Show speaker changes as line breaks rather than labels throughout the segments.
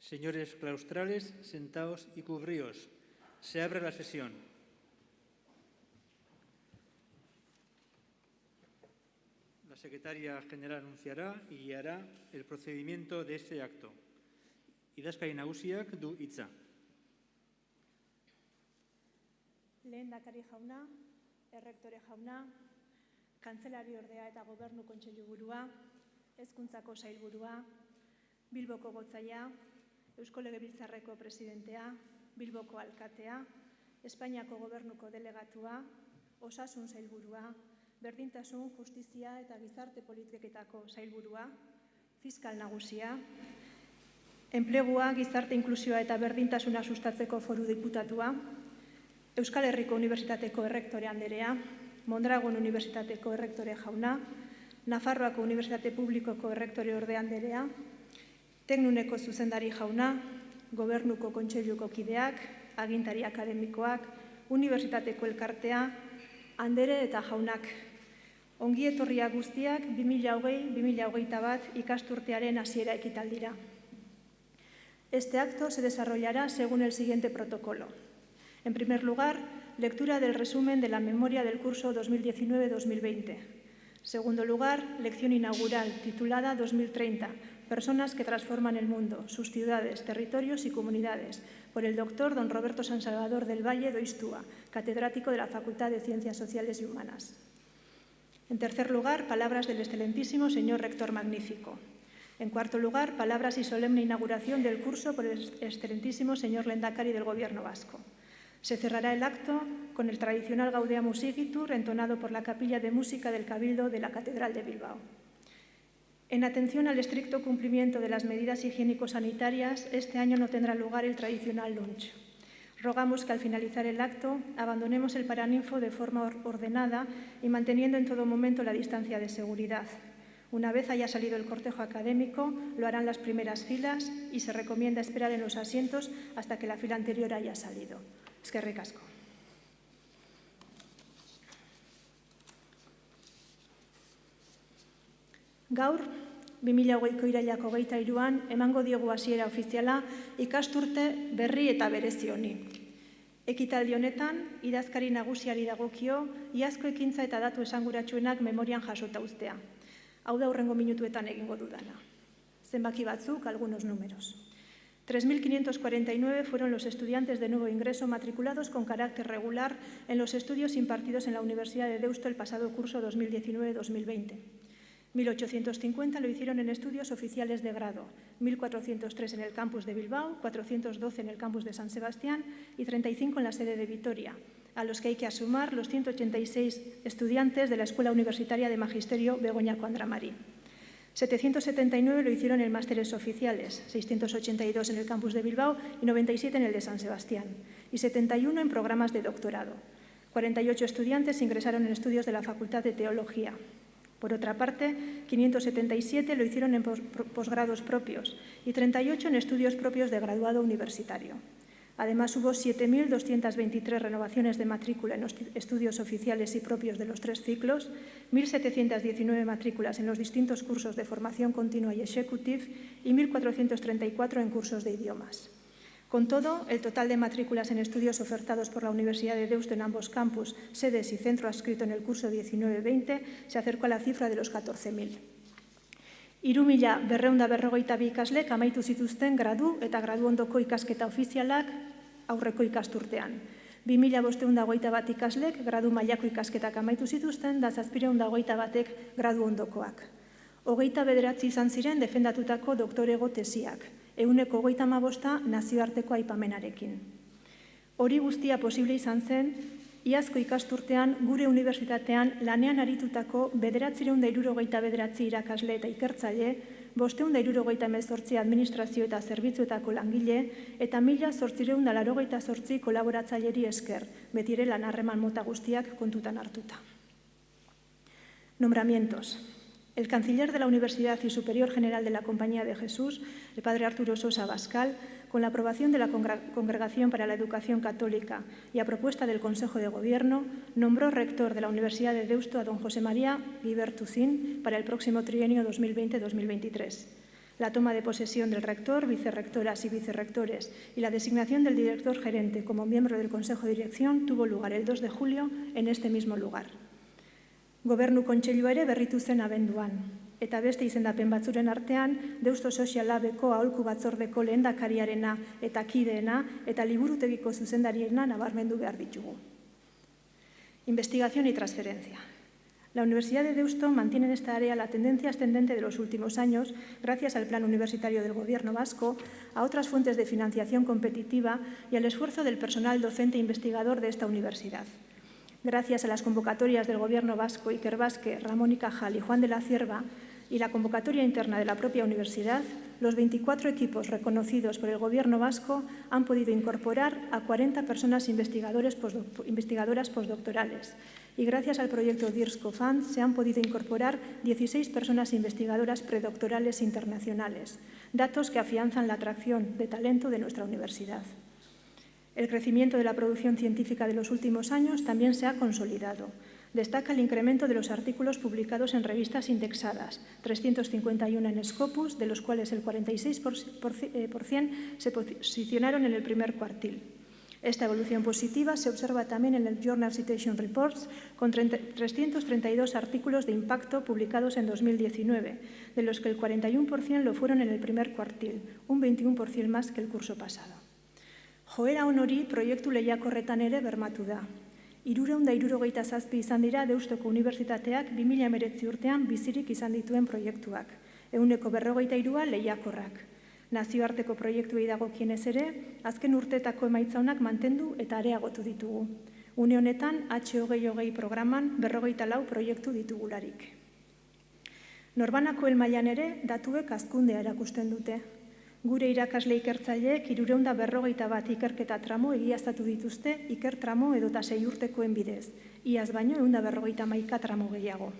Señores claustrales, sentaos y cubríos. Se abre la sesión. La secretaria general anunciará y guiará el procedimiento de este acto. Idazkari nagusiak du hitza.
Lehendakari jauna, errektore jauna, kantzelari ordea eta gobernu kontseilu burua, hezkuntzako sailburua, Bilboko gotzaia, Eusko Legebiltzarreko presidentea, Bilboko alkatea, Espainiako gobernuko delegatua, osasun sailburua, berdintasun, justizia eta gizarte politiketako sailburua, fiskal nagusia, enplegua, gizarte inklusioa eta berdintasuna sustatzeko foru diputatua, Euskal Herriko Unibertsitateko errektore anderea, Mondragon Unibertsitateko errektore jauna, Nafarroako Unibertsitate Publikoko errektore orde anderea, Teknuneko zuzendari jauna, Gobernuko kontseiluko kideak, agintari akademikoak, Unibertsitateko elkartea, andere eta jaunak. Ongi etorria guztiak 2020-2021 ikasturtearen hasiera ekitaldira. Este acto se desarrollará según el siguiente protocolo. En primer lugar, lectura del resumen de la memoria del curso 2019-2020. Segundo lugar, lección inaugural titulada 2030, Personas que transforman el mundo, sus ciudades, territorios y comunidades, por el doctor don Roberto San Salvador del Valle Doistúa, catedrático de la Facultad de Ciencias Sociales y Humanas. En tercer lugar, palabras del excelentísimo señor rector magnífico. En cuarto lugar, palabras y solemne inauguración del curso por el excelentísimo señor Lehendakari del Gobierno vasco. Se cerrará el acto con el tradicional Gaudeamus Igitur entonado por la Capilla de Música del Cabildo de la Catedral de Bilbao. En atención al estricto cumplimiento de las medidas higiénico-sanitarias, este año no tendrá lugar el tradicional lunch. Rogamos que al finalizar el acto abandonemos el Paraninfo de forma ordenada y manteniendo en todo momento la distancia de seguridad. Una vez haya salido el cortejo académico, lo harán las primeras filas y se recomienda esperar en los asientos hasta que la fila anterior haya salido. Eskerrik asko. Gaur, 2020ko irailak 23an emango diogu hasiera ofiziala ikasturte berri eta berezi honi. Ekitaldi honetan, idazkari nagusiari dagokio, iazko ekintza eta datu esanguratsuenak memorian jasota uztea. Hau da hurrengo minutuetan egingo dudana. Zenbaki batzuk, algunos números. 3.549 fueron los estudiantes de nuevo ingreso matriculados con carácter regular en los estudios impartidos en la Universidad de Deusto el pasado curso 2019-2020. 1.850 lo hicieron en estudios oficiales de grado, 1.403 en el campus de Bilbao, 412 en el campus de San Sebastián y 35 en la sede de Vitoria, a los que hay que sumar los 186 estudiantes de la Escuela Universitaria de Magisterio Begoña Cuandramari. 779 lo hicieron en másteres oficiales, 682 en el campus de Bilbao y 97 en el de San Sebastián, y 71 en programas de doctorado. 48 estudiantes ingresaron en estudios de la Facultad de Teología. Por otra parte, 577 lo hicieron en posgrados propios y 38 en estudios propios de graduado universitario. Además, hubo 7.223 renovaciones de matrícula en los estudios oficiales y propios de los 3 ciclos, 1.719 matrículas en los distintos cursos de formación continua y executive y 1.434 en cursos de idiomas. Con todo, el total de matrículas en estudios ofertados por la Universidad de Deusto en ambos campus, sedes y centro adscrito en el curso 19-20 se acercó a la cifra de los 14.000. 3.252 ikaslek amaitu zituzten gradu eta graduondoko ikasketa ofizialak aurreko ikasturtean. 2.521 ikaslek gradu mailako ikasketak amaitu zituzten da 721ek graduondokoak. 29 izan ziren defendatutako doktorego tesiak, 135 nazioarteko aipamenarekin. Hori guztia posible izan zen, iazko ikasturtean gure unibertsitatean lanean aritutako 969 irakasle eta ikertzaile, 578 administrazio eta zerbitzuetako langile eta 1.888 kolaboratzaileri esker, betire lan harreman mota guztiak kontutan hartuta. Nombramientos. El canciller de la Universidad y Superior General de la Compañía de Jesús, el padre Arturo Sosa Abascal, con la aprobación de la Congregación para la Educación Católica y a propuesta del Consejo de Gobierno, nombró rector de la Universidad de Deusto a don José María Guibert Tucín para el próximo trienio 2020-2023. La toma de posesión del rector, vicerrectoras y vicerrectores y la designación del director gerente como miembro del Consejo de Dirección tuvo lugar el 2 de julio en este mismo lugar. Gobernu Kontseilua ere berritu zen abenduan, eta beste izendapen batzuren artean, Deusto Sozialabeko aholku batzordeko lehendakariarena eta kideena eta liburutegiko zuzendariena nabarmendu behar ditugu. Investigación y transferencia. La Universidad de Deusto mantiene en esta área la tendencia ascendente de los últimos años, gracias al Plan Universitario del Gobierno vasco, a otras fuentes de financiación competitiva y al esfuerzo del personal docente e investigador de esta universidad. Gracias a las convocatorias del Gobierno vasco, Iker Vázquez, Ramón y Cajal y Juan de la Cierva, y la convocatoria interna de la propia universidad, los 24 equipos reconocidos por el Gobierno vasco han podido incorporar a 40 personas investigadoras postdoctorales. Y gracias al proyecto DIRSCO Fund se han podido incorporar 16 personas investigadoras predoctorales internacionales, datos que afianzan la atracción de talento de nuestra universidad. El crecimiento de la producción científica de los últimos años también se ha consolidado. Destaca el incremento de los artículos publicados en revistas indexadas, 351 en Scopus, de los cuales el 46% se posicionaron en el primer cuartil. Esta evolución positiva se observa también en el Journal Citation Reports, con 332 artículos de impacto publicados en 2019, de los que el 41% lo fueron en el primer cuartil, un 21% más que el curso pasado. Joera honori proiektu lehiakorretan ere bermatu da. 367 izan dira Deustoko Unibertsitateak 2019 urtean bizirik izan dituen proiektuak, 143 lehiakorrak. Nazioarteko proiektuei dagokienez ere, azken urteetako emaitza onak mantendu eta areagotu ditugu. Une honetan, H2020 programan 44 proiektu ditugularik. Norbanako mailan ere, datuek hazkundea erakusten dute. Gure irakasle ikertzaileek 351 ikerketa tramo egiaztatu dituzte iker tramo edota 6 urtekoen bidez, iaz baino 151 tramo gehiago.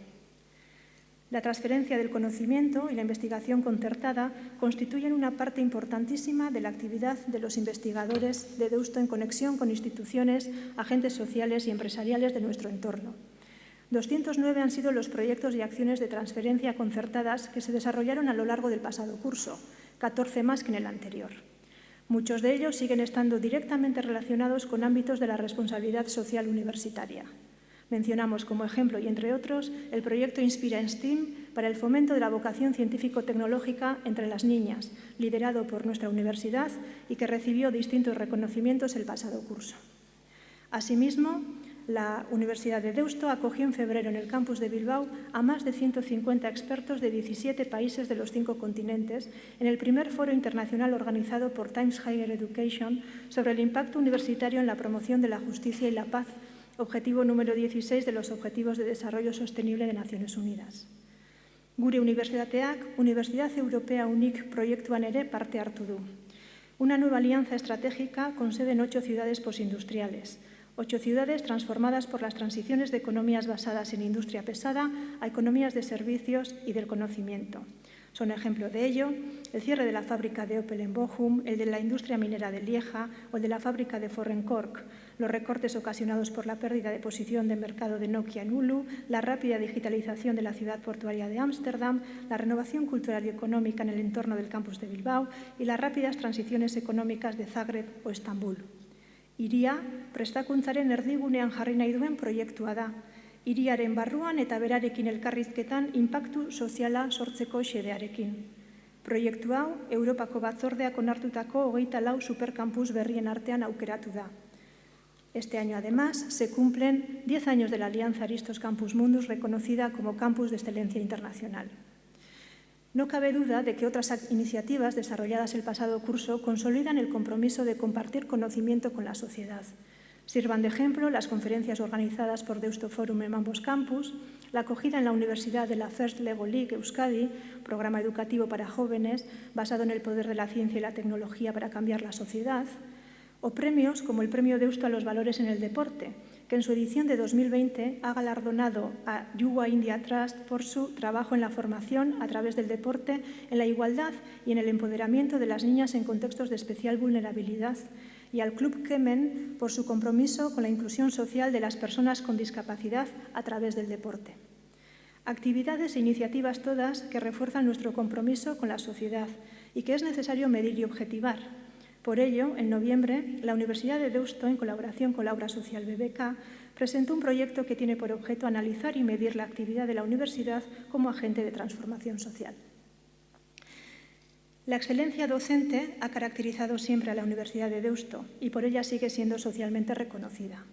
La transferencia del conocimiento y la investigación concertada constituyen una parte importantísima de la actividad de los investigadores de Deusto en conexión con instituciones, agentes sociales y empresariales de nuestro entorno. 209 han sido los proyectos y acciones de transferencia concertadas que se desarrollaron a lo largo del pasado curso, 14 más que en el anterior. Muchos de ellos siguen estando directamente relacionados con ámbitos de la responsabilidad social universitaria. Mencionamos como ejemplo, y entre otros, el proyecto Inspira en STEAM para el fomento de la vocación científico-tecnológica entre las niñas, liderado por nuestra universidad y que recibió distintos reconocimientos el pasado curso. Asimismo, la Universidad de Deusto acogió en febrero en el campus de Bilbao a más de 150 expertos de 17 países de los 5 continentes en el primer foro internacional organizado por Times Higher Education sobre el impacto universitario en la promoción de la justicia y la paz, objetivo número 16 de los Objetivos de Desarrollo Sostenible de Naciones Unidas. Gure unibertsitateak Universidad Europea UNIC proiektuan ere parte hartu du. Una nueva alianza estratégica con sede en 8 ciudades postindustriales, 8 ciudades transformadas por las transiciones de economías basadas en industria pesada a economías de servicios y del conocimiento. Son ejemplo de ello el cierre de la fábrica de Opel en Bochum, el de la industria minera de Lieja o el de la fábrica de Ford en Cork, los recortes ocasionados por la pérdida de posición de mercado de Nokia en Hulu, la rápida digitalización de la ciudad portuaria de Ámsterdam, la renovación cultural y económica en el entorno del campus de Bilbao y las rápidas transiciones económicas de Zagreb o Estambul. Hiria, prestakuntzaren erdigunean jarri nahi duen proiektua da. Hiriaren barruan eta berarekin elkarrizketan inpaktu soziala sortzeko xedearekin. Proiektu hau, Europako batzordeak onartutako 24 supercampus berrien artean aukeratu da. Este año, además, se cumplen 10 años de la Alianza Aristos Campus Mundus, reconocida como Campus de Excelencia Internacional. No cabe duda de que otras iniciativas desarrolladas el pasado curso consolidan el compromiso de compartir conocimiento con la sociedad. Sirvan de ejemplo las conferencias organizadas por Deusto Forum en ambos campus, la acogida en la Universidad de la First Lego League Euskadi, programa educativo para jóvenes basado en el poder de la ciencia y la tecnología para cambiar la sociedad, o premios como el Premio Deusto a los Valores en el Deporte, que en su edición de 2020 ha galardonado a Yuwa India Trust por su trabajo en la formación a través del deporte, en la igualdad y en el empoderamiento de las niñas en contextos de especial vulnerabilidad, y al Club Kemen por su compromiso con la inclusión social de las personas con discapacidad a través del deporte. Actividades e iniciativas todas que refuerzan nuestro compromiso con la sociedad y que es necesario medir y objetivar. Por ello, en noviembre, la Universidad de Deusto, en colaboración con la Obra Social BBK, presentó un proyecto que tiene por objeto analizar y medir la actividad de la universidad como agente de transformación social. La excelencia docente ha caracterizado siempre a la Universidad de Deusto y por ella sigue siendo socialmente reconocida.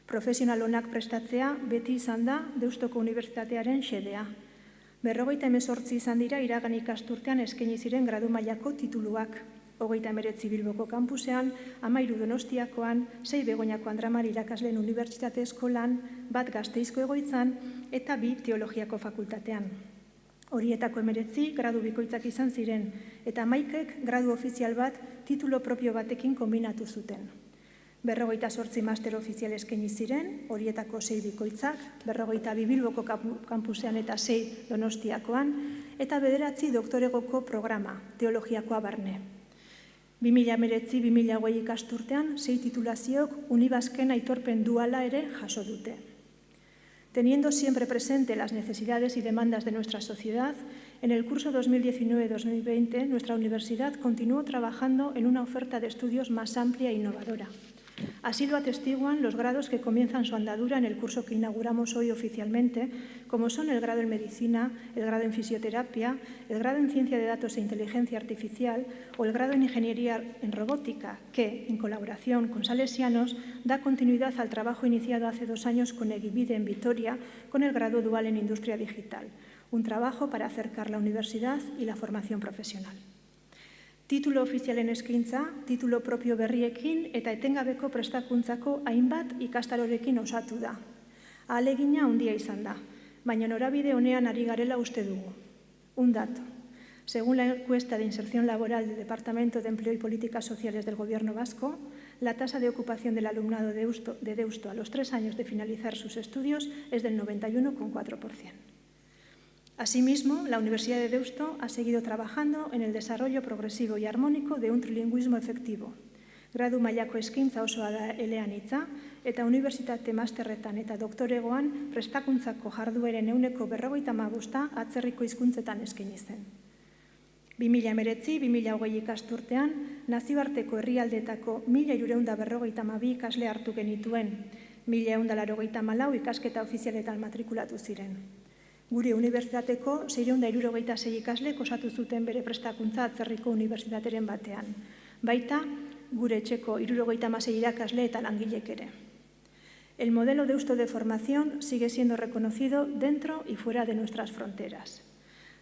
Profesional onak prestatzea beti izan da Deustoko Unibertsitatearen xedea. 58 izan dira iragan ikasturtean eskaini ziren gradu mailako tituluak. 39 Bilboko kampusean, 13 Donostiakoan, 6 Begoñako Andramari irakasleen unibertsitate eskolan, 1 Gasteizko egoitzan eta 2 Teologiako fakultatean. Horietako 19 gradu bikoitzak izan ziren eta 11ek gradu ofizial bat titulo propio batekin kombinatu zuten. 58 master ofizial eskaini ziren, horietako 6 bikoitzak, 42 Bilboko kampusean eta 6 Donostiakoan, eta 9 doktoregoko programa, teologiakoa barne. 2019-2020 ikasturtean, 6 titulaziok Unibasken aitorpen duala ere jaso dute. Teniendo siempre presente las necesidades y demandas de nuestra sociedad, en el curso 2019-2020 nuestra universidad continuó trabajando en una oferta de estudios más amplia e innovadora. Así lo atestiguan los grados que comienzan su andadura en el curso que inauguramos hoy oficialmente, como son el grado en Medicina, el grado en Fisioterapia, el grado en Ciencia de Datos e Inteligencia Artificial o el grado en Ingeniería en Robótica, que, en colaboración con Salesianos, da continuidad al trabajo iniciado hace 2 años con Egibide en Vitoria con el grado dual en Industria Digital, un trabajo para acercar la universidad y la formación profesional. Titulo ofizialen eskaintza, titulo propio berriekin eta etengabeko prestakuntzako hainbat ikastarorekin osatu da. Ahalegina handia izan da, baina norabide honean ari garela uste dugu. Un dato. Según la encuesta de inserción laboral del Departamento de Empleo y Políticas Sociales del Gobierno vasco, la tasa de ocupación del alumnado de Deusto a los 3 años de finalizar sus estudios es del 91,4%. Asimismo, la Universidad de Deusto ha seguido trabajando en el desarrollo progresivo y armónico de un trilingüismo efectivo. Gradu mailako eskaintza osoa da eleanitza eta unibertsitate masterretan eta doktoregoan prestakuntzako jardueren 45% atzerriko hizkuntzetan eskaini zen. 2019-2020 ikasturtean, nazioarteko herrialdeetako 1.352 ikasle hartu genituen, 1.184 ikasketa ofizialetan matrikulatu ziren. Gure unibertsitateko 676 ikasle osatu zuten bere prestakuntza atzerriko unibertsitateren batean. Baita, gure etxeko 76 irakasle eta langilek ere. El modelo Deusto de formación sigue siendo reconocido dentro y fuera de nuestras fronteras.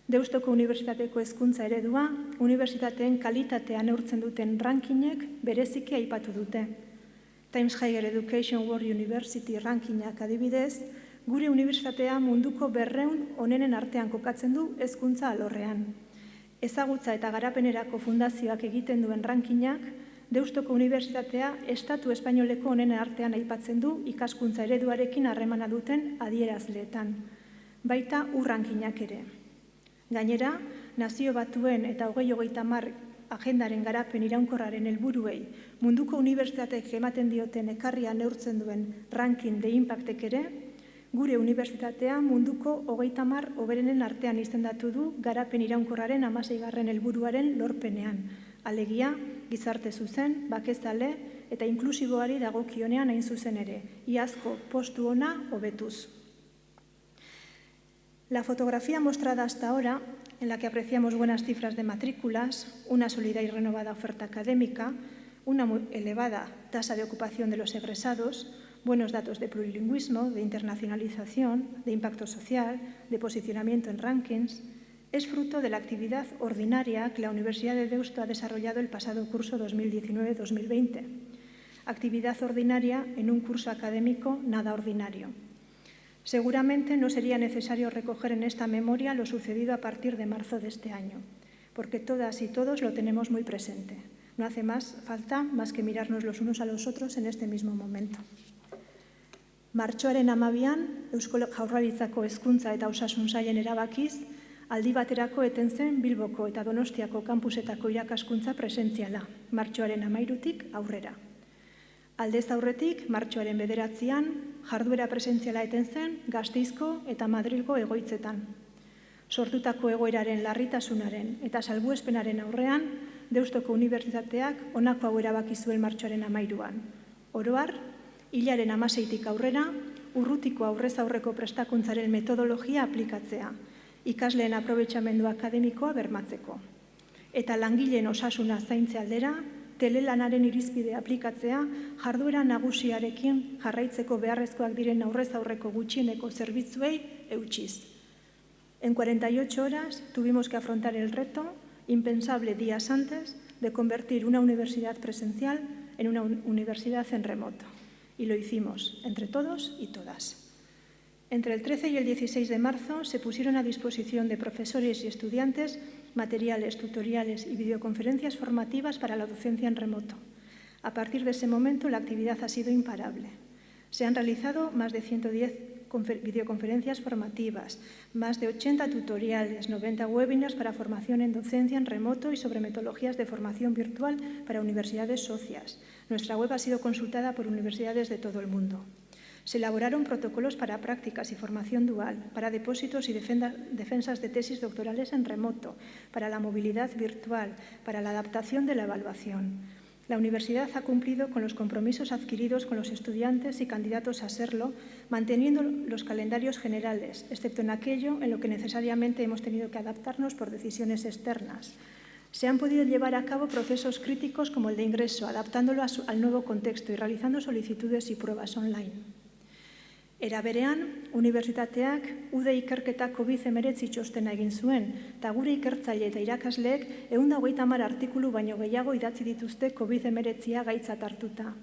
Deustoko unibertsitateko hezkuntza eredua, unibertsitateen kalitatea neurtzen duten rankingek bereziki aipatu dute. Times Higher Education World University rankingak adibidez, gure unibertsitatea munduko 200 onenen artean kokatzen du hezkuntza alorrean. Ezagutza eta garapenerako fundazioak egiten duen rankinnak, Deustoko unibertsitatea estatu espainoleko onenen artean aipatzen du ikaskuntza ereduarekin harremana duten adierazleetan. Baita rankinnak ere. Gainera, Nazio Batuen eta 2030 agendaren garapen iraunkorraren helburuei munduko unibertsitateek ematen dioten ekarria neurtzen duen ranking de impactek ere, gure unibertsitatea munduko 30 hoberenen artean izendatu du garapen iraunkorraren 16. helburuaren lorpenean. Alegia, gizarte zuzen, bakezale eta inklusiboari dagokionean hain zuzen ere, iazko postu ona hobetuz. La fotografía mostrada hasta ahora, en la que apreciamos buenas cifras de matrículas, una sólida y renovada oferta académica, una muy elevada tasa de ocupación de los egresados, buenos datos de plurilingüismo, de internacionalización, de impacto social, de posicionamiento en rankings, es fruto de la actividad ordinaria que la Universidad de Deusto ha desarrollado el pasado curso 2019-2020. Actividad ordinaria en un curso académico nada ordinario. Seguramente no sería necesario recoger en esta memoria lo sucedido a partir de marzo de este año, porque todas y todos lo tenemos muy presente. No hace falta más que mirarnos los unos a los otros en este mismo momento. Martxoaren 12an, Eusko Jaurlaritzako Hezkuntza eta Osasun Sailen erabakiz, aldi baterako eten zen Bilboko eta Donostiako kampusetako irakaskuntza presentziala, martxoaren 13tik aurrera. Aldez aurretik, martxoaren 9an, jarduera presentziala eten zen Gasteizko eta Madrilgo egoitzetan. Sortutako egoeraren larritasunaren eta salbuespenaren aurrean, Deustoko Unibertsitateak honako hau erabaki zuen martxoaren 13an. Oro har, hilaren 16tik aurrera, urrutiko aurrez aurreko prestakuntzaren metodologia aplikatzea, ikasleen aprobetxamendu akademikoa bermatzeko. Eta langileen osasuna zaintze aldera, telelanaren irizpide aplikatzea jarduera nagusiarekin jarraitzeko beharrezkoak diren aurrez aurreko gutxieneko zerbitzuei eutsiz. En 48 horas tuvimos que afrontar el reto, impensable días antes, de convertir una universidad presencial en una universidad en remoto. Y lo hicimos, entre todos y todas. Entre el 13 y el 16 de marzo se pusieron a disposición de profesores y estudiantes materiales, tutoriales y videoconferencias formativas para la docencia en remoto. A partir de ese momento la actividad ha sido imparable. Se han realizado más de 110 videoconferencias formativas, más de 80 tutoriales, 90 webinars para formación en docencia en remoto y sobre metodologías de formación virtual para universidades socias. Nuestra web ha sido consultada por universidades de todo el mundo. Se elaboraron protocolos para prácticas y formación dual, para depósitos y defensas de tesis doctorales en remoto, para la movilidad virtual, para la adaptación de la evaluación. La universidad ha cumplido con los compromisos adquiridos con los estudiantes y candidatos a serlo, manteniendo los calendarios generales, excepto en aquello en lo que necesariamente hemos tenido que adaptarnos por decisiones externas. Se han podido llevar a cabo procesos críticos como el de ingreso, adaptándolo al nuevo contexto y realizando solicitudes y pruebas online. Era berean, unibertsitateak UDE ikerketa COVID-19 txostena egin zuen, eta gure ikertzaile eta irakasleek 150 artikulu baino gehiago idatzi dituzte COVID-19 gaitzat hartuta.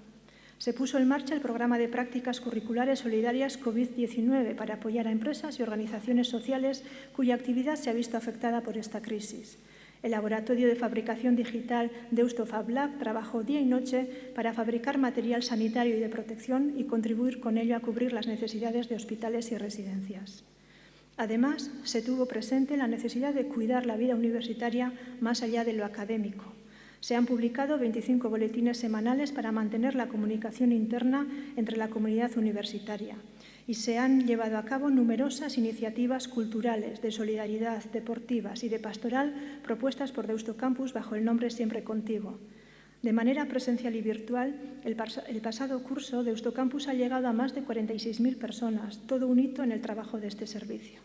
Se puso en marcha el programa de prácticas curriculares solidarias COVID-19 para apoyar a empresas y organizaciones sociales cuya actividad se ha visto afectada por esta crisis. El laboratorio de fabricación digital Deusto Fab Lab trabajó día y noche para fabricar material sanitario y de protección y contribuir con ello a cubrir las necesidades de hospitales y residencias. Además, se tuvo presente la necesidad de cuidar la vida universitaria más allá de lo académico. Se han publicado 25 boletines semanales para mantener la comunicación interna entre la comunidad universitaria. Y se han llevado a cabo numerosas iniciativas culturales, de solidaridad, deportivas y de pastoral propuestas por Deusto Campus bajo el nombre Siempre Contigo. De manera presencial y virtual, el pasado curso Deusto Campus ha llegado a más de 46.000 personas, todo un hito en el trabajo de este servicio.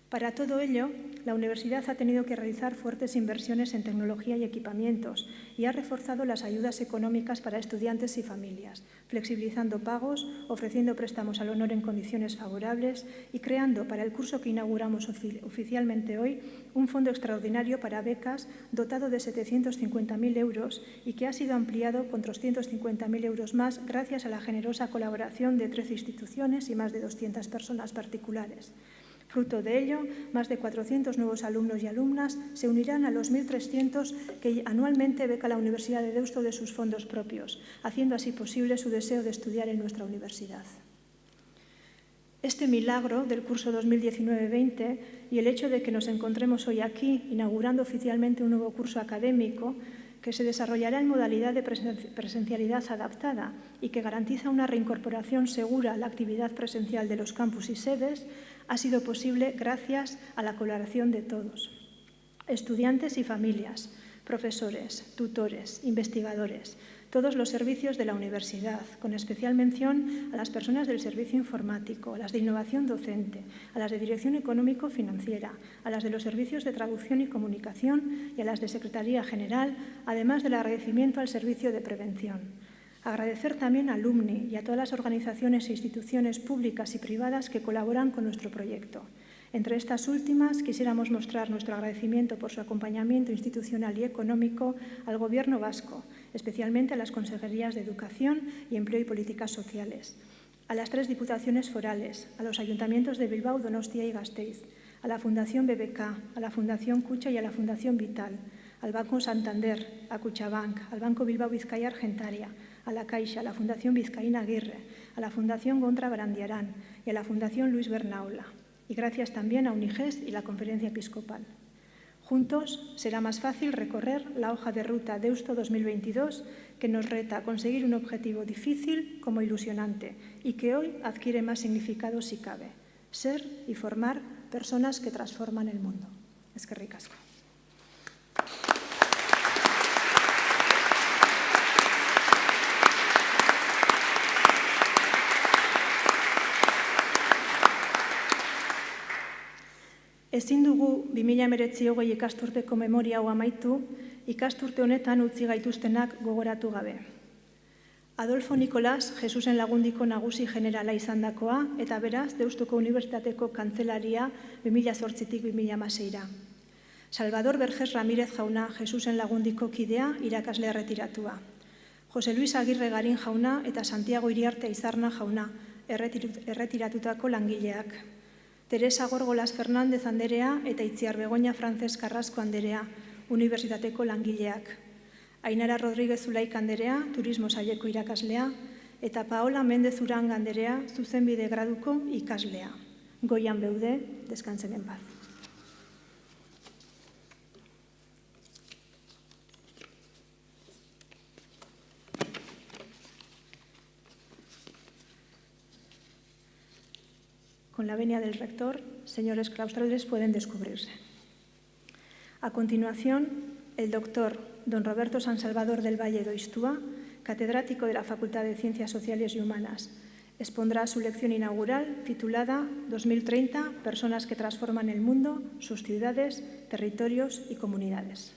Para todo ello, la universidad ha tenido que realizar fuertes inversiones en tecnología y equipamientos y ha reforzado las ayudas económicas para estudiantes y familias, flexibilizando pagos, ofreciendo préstamos al honor en condiciones favorables y creando para el curso que inauguramos oficialmente hoy un fondo extraordinario para becas dotado de 750.000 euros y que ha sido ampliado con 250.000 euros más gracias a la generosa colaboración de 13 instituciones y más de 200 personas particulares. Fruto de ello, más de 400 nuevos alumnos y alumnas se unirán a los 1.300 que anualmente beca la Universidad de Deusto de sus fondos propios, haciendo así posible su deseo de estudiar en nuestra universidad. Este milagro del curso 2019-20 y el hecho de que nos encontremos hoy aquí, inaugurando oficialmente un nuevo curso académico, que se desarrollará en modalidad de presencialidad adaptada y que garantiza una reincorporación segura a la actividad presencial de los campus y sedes, ha sido posible gracias a la colaboración de todos, estudiantes y familias, profesores, tutores, investigadores, todos los servicios de la universidad, con especial mención a las personas del servicio informático, a las de innovación docente, a las de dirección económico-financiera, a las de los servicios de traducción y comunicación y a las de Secretaría General, además del agradecimiento al servicio de prevención. Agradecer también a Alumni y a todas las organizaciones e instituciones públicas y privadas que colaboran con nuestro proyecto. Entre estas últimas, quisiéramos mostrar nuestro agradecimiento por su acompañamiento institucional y económico al Gobierno vasco, especialmente a las Consejerías de Educación y Empleo y Políticas Sociales, a las 3 diputaciones forales, a los ayuntamientos de Bilbao, Donostia y Gasteiz, a la Fundación BBK, a la Fundación Kutxa y a la Fundación Vital, al Banco Santander, a Kutxabank, al Banco Bilbao Vizcaya Argentaria, a la Caixa, a la Fundación Vizcaína Aguirre, a la Fundación Gontra Barandiarán y a la Fundación Luis Bernaula. Y gracias también a Uniges y la Conferencia Episcopal. Juntos será más fácil recorrer la hoja de ruta Deusto 2022 que nos reta a conseguir un objetivo difícil como ilusionante y que hoy adquiere más significado si cabe: ser y formar personas que transforman el mundo. Eskerrik asko. Ezin dugu 2019 ikasturteko memoria hau amaitu, ikasturte honetan utzi gaituztenak gogoratu gabe. Adolfo Nicolás, Jesusen Lagundiko nagusi generala izandakoa eta beraz Deustuko Unibertsitateko kantzelaria 2008tik 2016ra. Salvador Vergés Ramírez jauna, Jesusen Lagundiko kidea, irakasle erretiratua. Jose Luis Agirre Garin jauna eta Santiago Iriarte Izarna jauna, erretiratutako langileak. Teresa Gorgolas Fernández anderea eta Itziar Begoña Frances Carrasco anderea, unibertsitateko langileak. Ainara Rodríguez Zulaik anderea, turismo saileko irakaslea, eta Paola Méndez Uranga anderea, zuzenbide graduko ikaslea. Goian beude, deskantzen en paz. Con la venia del rector, señores claustrales pueden descubrirse. A continuación, el doctor don Roberto San Salvador del Valle Doistua, catedrático de la Facultad de Ciencias Sociales y Humanas, expondrá su lección inaugural titulada 2030, Personas que transforman el mundo, sus ciudades, territorios y comunidades.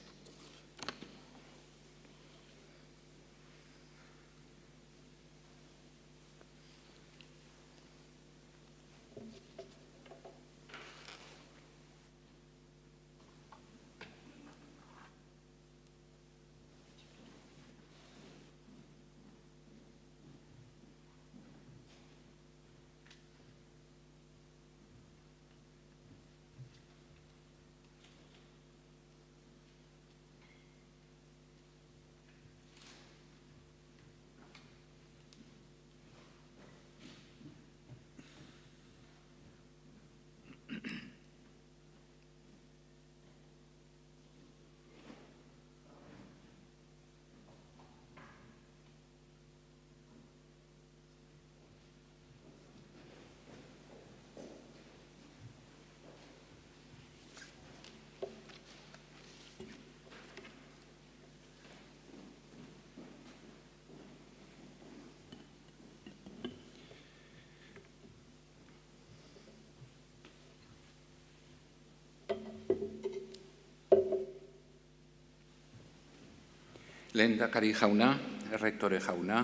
Lehendakari jauna, errektore jauna,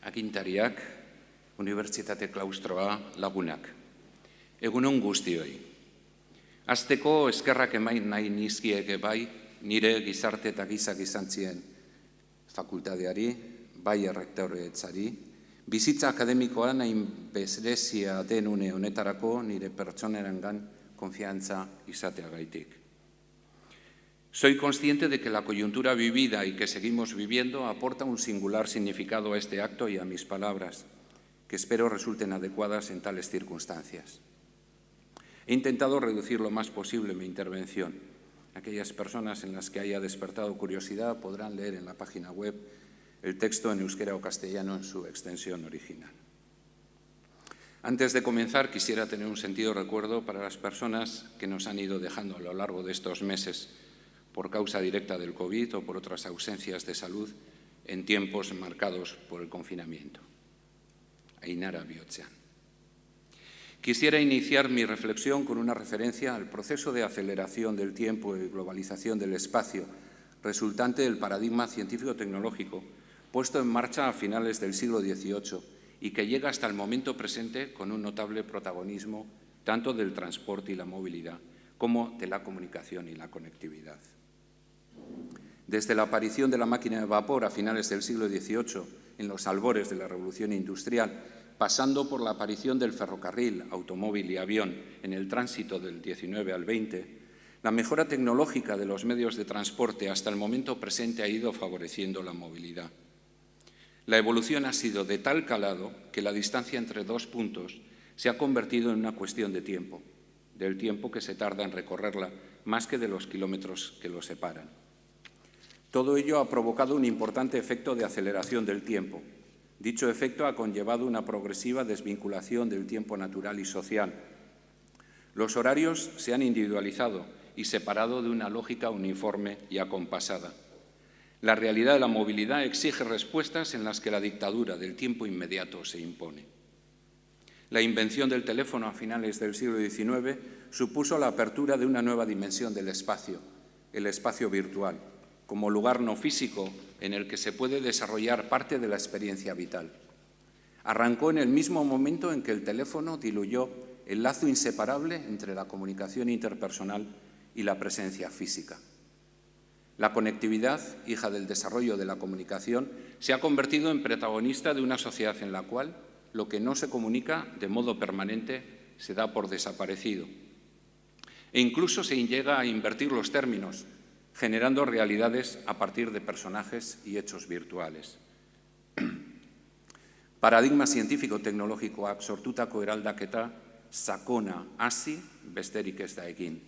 agintariak, unibertsitate klaustroa, lagunak. Egunon guztioi. Hasteko eskerrak emain nahi nizkieke bai, nire gizarte eta gizak izan zien fakultateari, bai errektoretzari, bizitza akademikoan hain berezia den une honetarako nire pertsonerangan konfiantza izateagaitik. Soy consciente de que la coyuntura vivida y que seguimos viviendo aporta un singular significado a este acto y a mis palabras, que espero resulten adecuadas en tales circunstancias. He intentado reducir lo más posible mi intervención. Aquellas personas en las que haya despertado curiosidad podrán leer en la página web el texto en euskera o castellano en su extensión original. Antes de comenzar, quisiera tener un sentido recuerdo para las personas que nos han ido dejando a lo largo de estos meses por causa directa del COVID o por otras ausencias de salud en tiempos marcados por el confinamiento. Ainara Bihotzean. Quisiera iniciar mi reflexión con una referencia al proceso de aceleración del tiempo y globalización del espacio resultante del paradigma científico-tecnológico puesto en marcha a finales del siglo XVIII y que llega hasta el momento presente con un notable protagonismo tanto del transporte y la movilidad como de la comunicación y la conectividad. Desde la aparición de la máquina de vapor a finales del siglo XVIII, en los albores de la Revolución Industrial, pasando por la aparición del ferrocarril, automóvil y avión en el tránsito del XIX al XX, la mejora tecnológica de los medios de transporte hasta el momento presente ha ido favoreciendo la movilidad. La evolución ha sido de tal calado que la distancia entre dos puntos se ha convertido en una cuestión de tiempo, del tiempo que se tarda en recorrerla, más que de los kilómetros que lo separan. Todo ello ha provocado un importante efecto de aceleración del tiempo. Dicho efecto ha conllevado una progresiva desvinculación del tiempo natural y social. Los horarios se han individualizado y separado de una lógica uniforme y acompasada. La realidad de la movilidad exige respuestas en las que la dictadura del tiempo inmediato se impone. La invención del teléfono a finales del siglo XIX supuso la apertura de una nueva dimensión del espacio, el espacio virtual, como lugar no físico en el que se puede desarrollar parte de la experiencia vital. Arrancó en el mismo momento en que el teléfono diluyó el lazo inseparable entre la comunicación interpersonal y la presencia física. La conectividad, hija del desarrollo de la comunicación, se ha convertido en protagonista de una sociedad en la cual lo que no se comunica de modo permanente se da por desaparecido. E incluso se llega a invertir los términos, generando realidades a partir de personajes y hechos virtuales. Paradigma zientifiko-teknologikoak sortutako eraldaketa sakona hasi besterik ez da egin.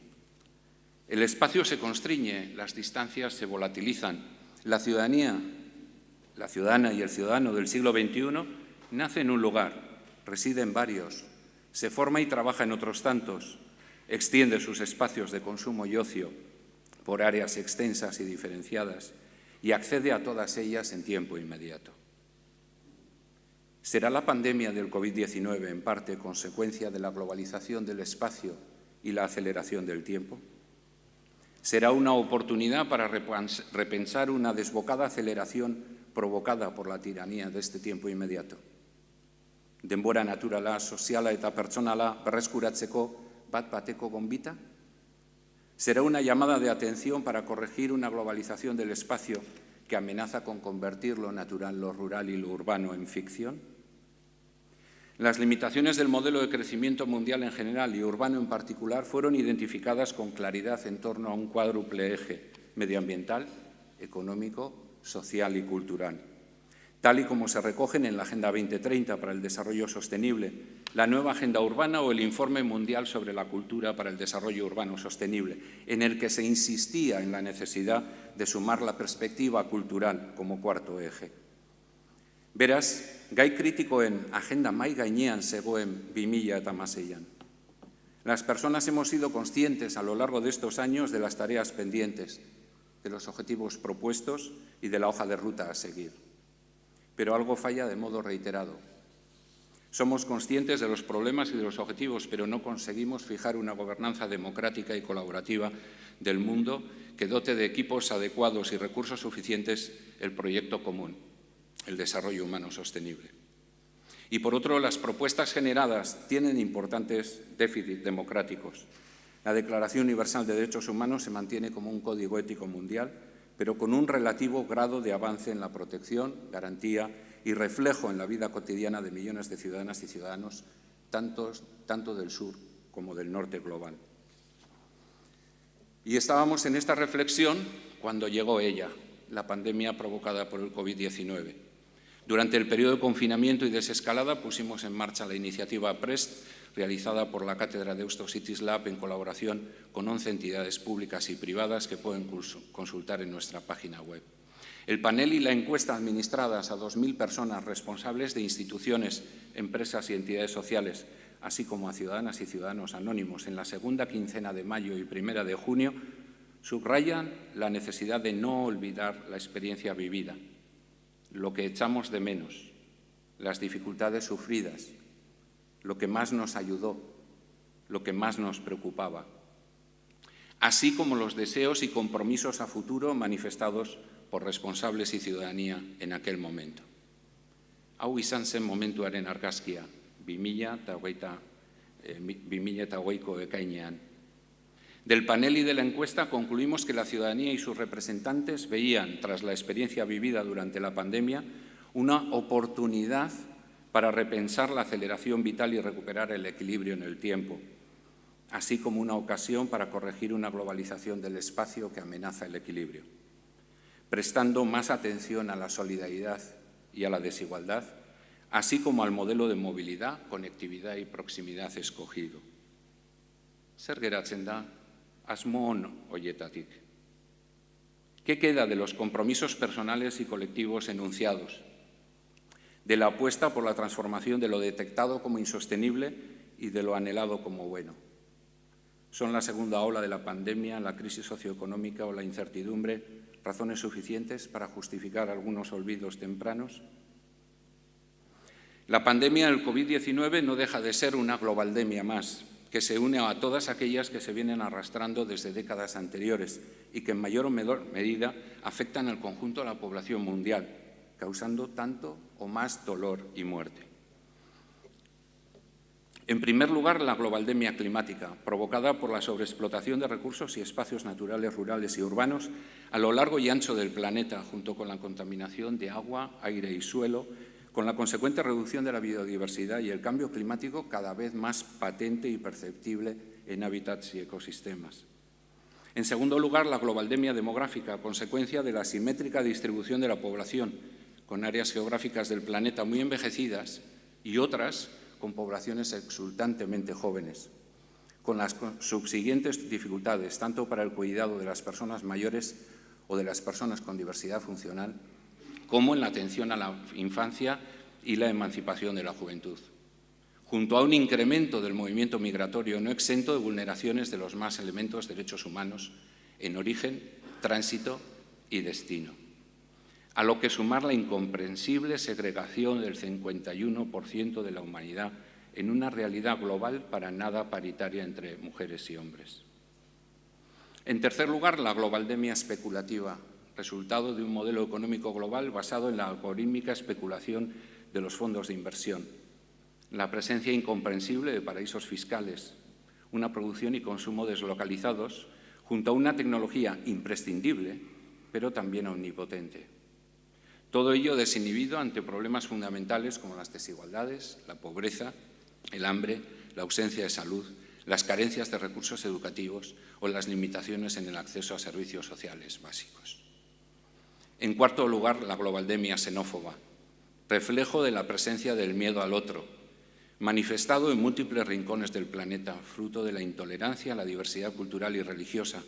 El espacio se constriñe, las distancias se volatilizan. La ciudadana y el ciudadano del siglo XXI nace en un lugar, reside en varios, se forma y trabaja en otros tantos, extiende sus espacios de consumo y ocio por áreas extensas y diferenciadas y accede a todas ellas en tiempo inmediato. ¿Será la pandemia del COVID-19 en parte consecuencia de la globalización del espacio y la aceleración del tiempo? ¿Será una oportunidad para repensar una desbocada aceleración provocada por la tiranía de este tiempo inmediato? Denbora naturala, soziala eta pertsonala berreskuratzeko bat-bateko gonbita? ¿Será una llamada de atención para corregir una globalización del espacio que amenaza con convertir lo natural, lo rural y lo urbano en ficción? Las limitaciones del modelo de crecimiento mundial en general y urbano en particular fueron identificadas con claridad en torno a un cuádruple eje medioambiental, económico, social y cultural, tal y como se recogen en la Agenda 2030 para el Desarrollo Sostenible, la nueva Agenda Urbana o el Informe Mundial sobre la Cultura para el Desarrollo Urbano Sostenible, en el que se insistía en la necesidad de sumar la perspectiva cultural como cuarto eje. Beraz, gai kritikoen agenda mahai gainean zegoen 2016an. Las personas hemos sido conscientes a lo largo de estos años de las tareas pendientes, de los objetivos propuestos y de la hoja de ruta a seguir. Pero algo falla de modo reiterado. Somos conscientes de los problemas y de los objetivos, pero no conseguimos fijar una gobernanza democrática y colaborativa del mundo que dote de equipos adecuados y recursos suficientes el proyecto común, el desarrollo humano sostenible. Y por otro, las propuestas generadas tienen importantes déficits democráticos. La Declaración Universal de Derechos Humanos se mantiene como un código ético mundial, pero con un relativo grado de avance en la protección, garantía y reflejo en la vida cotidiana de millones de ciudadanas y ciudadanos, tanto del sur como del norte global. Y estábamos en esta reflexión cuando llegó ella, la pandemia provocada por el COVID-19. Durante el periodo de confinamiento y desescalada pusimos en marcha la iniciativa PREST, realizada por la Cátedra de Deusto Cities Lab en colaboración con 11 entidades públicas y privadas que pueden consultar en nuestra página web. El panel y la encuesta administradas a 2.000 personas responsables de instituciones, empresas y entidades sociales, así como a ciudadanas y ciudadanos anónimos en la segunda quincena de mayo y primera de junio, subrayan la necesidad de no olvidar la experiencia vivida, lo que echamos de menos, las dificultades sufridas, lo que más nos ayudó, lo que más nos preocupaba, así como los deseos y compromisos a futuro manifestados por responsables y ciudadanía en aquel momento. Hau izan zen momentuaren argazkia, 2020ko ekainean. Del panel y de la encuesta concluimos que la ciudadanía y sus representantes veían, tras la experiencia vivida durante la pandemia, una oportunidad para repensar la aceleración vital y recuperar el equilibrio en el tiempo, así como una ocasión para corregir una globalización del espacio que amenaza el equilibrio, prestando más atención a la solidaridad y a la desigualdad, así como al modelo de movilidad, conectividad y proximidad escogido. zer geratzen da asmo on horietatik? ¿Qué queda de los compromisos personales y colectivos enunciados? De la apuesta por la transformación de lo detectado como insostenible y de lo anhelado como bueno. ¿Son la segunda ola de la pandemia, la crisis socioeconómica o la incertidumbre razones suficientes para justificar algunos olvidos tempranos? La pandemia del COVID-19 no deja de ser una globaldemia más, que se une a todas aquellas que se vienen arrastrando desde décadas anteriores y que en mayor o menor medida afectan al conjunto de la población mundial, causando tanto o más dolor y muerte. En primer lugar, la globaldemia climática, provocada por la sobreexplotación de recursos y espacios naturales, rurales y urbanos a lo largo y ancho del planeta, junto con la contaminación de agua, aire y suelo, con la consecuente reducción de la biodiversidad y el cambio climático cada vez más patente y perceptible en hábitats y ecosistemas. En segundo lugar, la globaldemia demográfica, consecuencia de la asimétrica distribución de la población, con áreas geográficas del planeta muy envejecidas y otras con poblaciones exultantemente jóvenes, con las subsiguientes dificultades, tanto para el cuidado de las personas mayores o de las personas con diversidad funcional, como en la atención a la infancia y la emancipación de la juventud, junto a un incremento del movimiento migratorio no exento de vulneraciones de los más elementos derechos humanos en origen, tránsito y destino, a lo que sumar la incomprensible segregación del 51% de la humanidad en una realidad global para nada paritaria entre mujeres y hombres. En tercer lugar, la globaldemia especulativa, resultado de un modelo económico global basado en la algorítmica especulación de los fondos de inversión, la presencia incomprensible de paraísos fiscales, una producción y consumo deslocalizados, junto a una tecnología imprescindible, pero también omnipotente. Todo ello desinhibido ante problemas fundamentales como las desigualdades, la pobreza, el hambre, la ausencia de salud, las carencias de recursos educativos o las limitaciones en el acceso a servicios sociales básicos. En cuarto lugar, la globaldemia xenófoba, reflejo de la presencia del miedo al otro, manifestado en múltiples rincones del planeta, fruto de la intolerancia a la diversidad cultural y religiosa,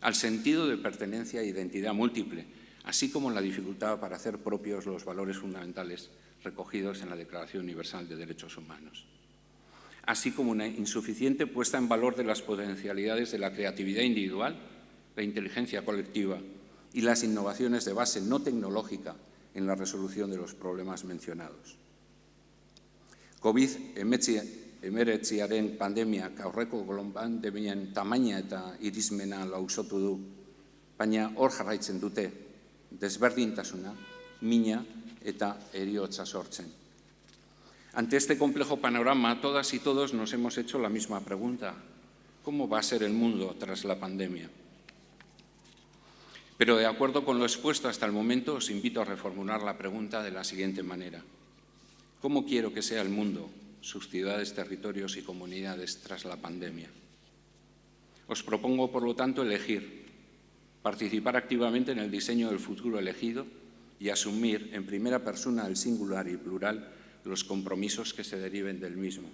al sentido de pertenencia e identidad múltiple, así como la dificultad para hacer propios los valores fundamentales recogidos en la Declaración Universal de Derechos Humanos, así como una insuficiente puesta en valor de las potencialidades de la creatividad individual, la inteligencia colectiva y las innovaciones de base no tecnológica en la resolución de los problemas mencionados. COVID-19 pandemiak aurreko globaldemiaren tamaina eta irizmena lausotu du, baina hor jarraitzen dute desberdintasuna, mina eta heriotza sortzen. Ante este complejo panorama, todas y todos nos hemos hecho la misma pregunta: ¿cómo va a ser el mundo tras la pandemia? Pero de acuerdo con lo expuesto hasta el momento, os invito a reformular la pregunta de la siguiente manera: ¿cómo quiero que sea el mundo, sus ciudades, territorios y comunidades tras la pandemia? Os propongo, por lo tanto, elegir, participar activamente en el diseño del futuro elegido y asumir en primera persona el singular y plural los compromisos que se deriven del mismo.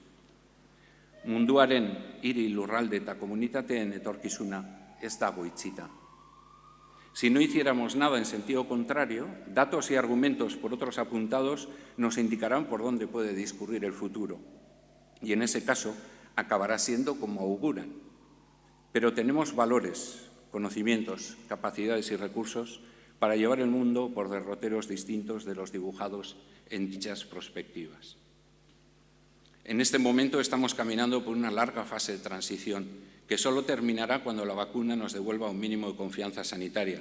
Munduaren hiri lurralde eta komunitateen etorkizuna ez dago itxita. Si no hiciéramos nada en sentido contrario, datos y argumentos por otros apuntados nos indicarán por dónde puede discurrir el futuro. Y en ese caso acabará siendo como auguran. Pero tenemos valores, conocimientos, capacidades y recursos para llevar el mundo por derroteros distintos de los dibujados en dichas perspectivas. En este momento estamos caminando por una larga fase de transición que solo terminará cuando la vacuna nos devuelva un mínimo de confianza sanitaria,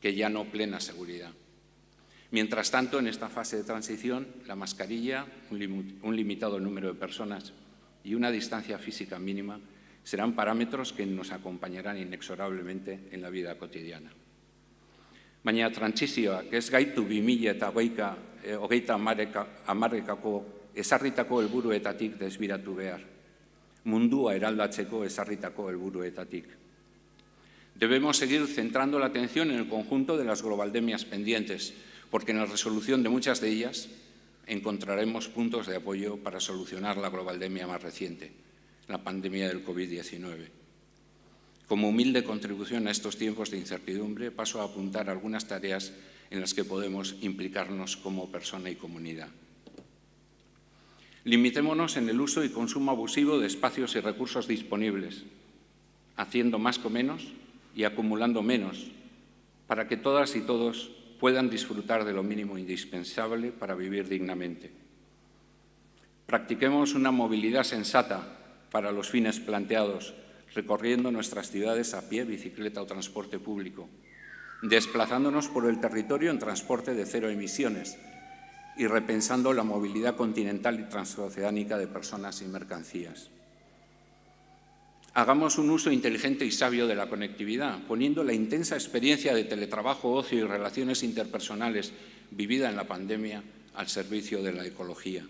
que ya no plena seguridad. Mientras tanto, en esta fase de transición, la mascarilla, un limitado número de personas y una distancia física mínima serán parámetros que nos acompañarán inexorablemente en la vida cotidiana. Baina trantsizioak ez gaitu 2030 ezarritako helburuetatik desbiratu behar. Mundua eraldatzeko ezarritako helburuetatik. Debemos seguir centrando la atención en el conjunto de las globaldemias pendientes, porque en la resolución de muchas de ellas encontraremos puntos de apoyo para solucionar la globaldemia más reciente, la pandemia del COVID-19. Como humilde contribución a estos tiempos de incertidumbre, paso a apuntar algunas tareas en las que podemos implicarnos como persona y comunidad. Limitémonos en el uso y consumo abusivo de espacios y recursos disponibles, haciendo más con menos y acumulando menos, para que todas y todos puedan disfrutar de lo mínimo indispensable para vivir dignamente. Practiquemos una movilidad sensata para los fines planteados, recorriendo nuestras ciudades a pie, bicicleta o transporte público, desplazándonos por el territorio en transporte de cero emisiones y repensando la movilidad continental y transoceánica de personas y mercancías. Hagamos un uso inteligente y sabio de la conectividad, poniendo la intensa experiencia de teletrabajo, ocio y relaciones interpersonales vivida en la pandemia al servicio de la ecología.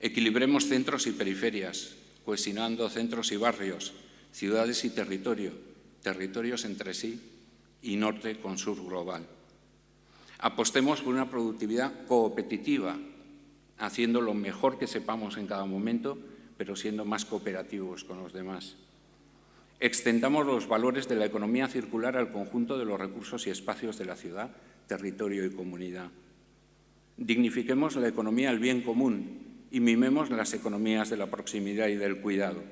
Equilibremos centros y periferias, cohesionando centros y barrios, ciudades y territorios entre sí y norte con sur global. Apostemos por una productividad coopetitiva, haciendo lo mejor que sepamos en cada momento, pero siendo más cooperativos con los demás. Extendamos los valores de la economía circular al conjunto de los recursos y espacios de la ciudad, territorio y comunidad. Dignifiquemos la economía del bien común y mimemos las economías de la proximidad y del cuidado.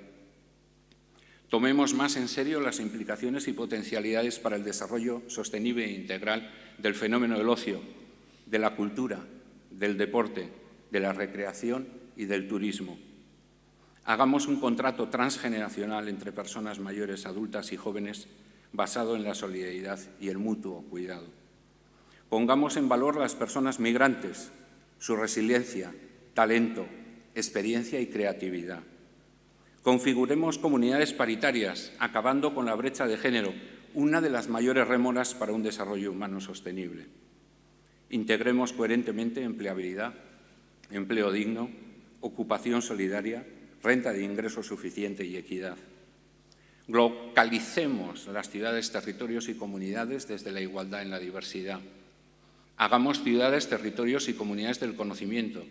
Tomemos más en serio las implicaciones y potencialidades para el desarrollo sostenible e integral del fenómeno del ocio, de la cultura, del deporte, de la recreación y del turismo. Hagamos un contrato transgeneracional entre personas mayores, adultas y jóvenes basado en la solidaridad y el mutuo cuidado. Pongamos en valor a las personas migrantes, su resiliencia, talento, experiencia y creatividad. Configuremos comunidades paritarias, acabando con la brecha de género, una de las mayores rémoras para un desarrollo humano sostenible. Integremos coherentemente empleabilidad, empleo digno, ocupación solidaria, renta de ingreso suficiente y equidad. Localicemos las ciudades, territorios y comunidades desde la igualdad en la diversidad. Hagamos ciudades, territorios y comunidades del conocimiento,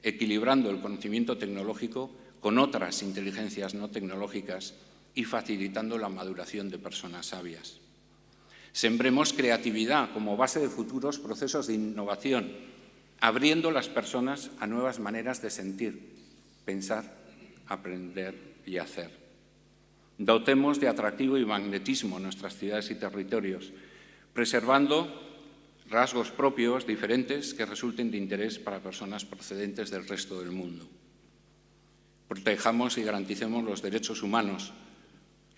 equilibrando el conocimiento tecnológico con otras inteligencias no tecnológicas y facilitando la maduración de personas sabias. Sembremos creatividad como base de futuros procesos de innovación, abriendo las personas a nuevas maneras de sentir, pensar, aprender y hacer. Dotemos de atractivo y magnetismo nuestras ciudades y territorios, preservando rasgos propios diferentes que resulten de interés para personas procedentes del resto del mundo. Protejamos y garanticemos los derechos humanos,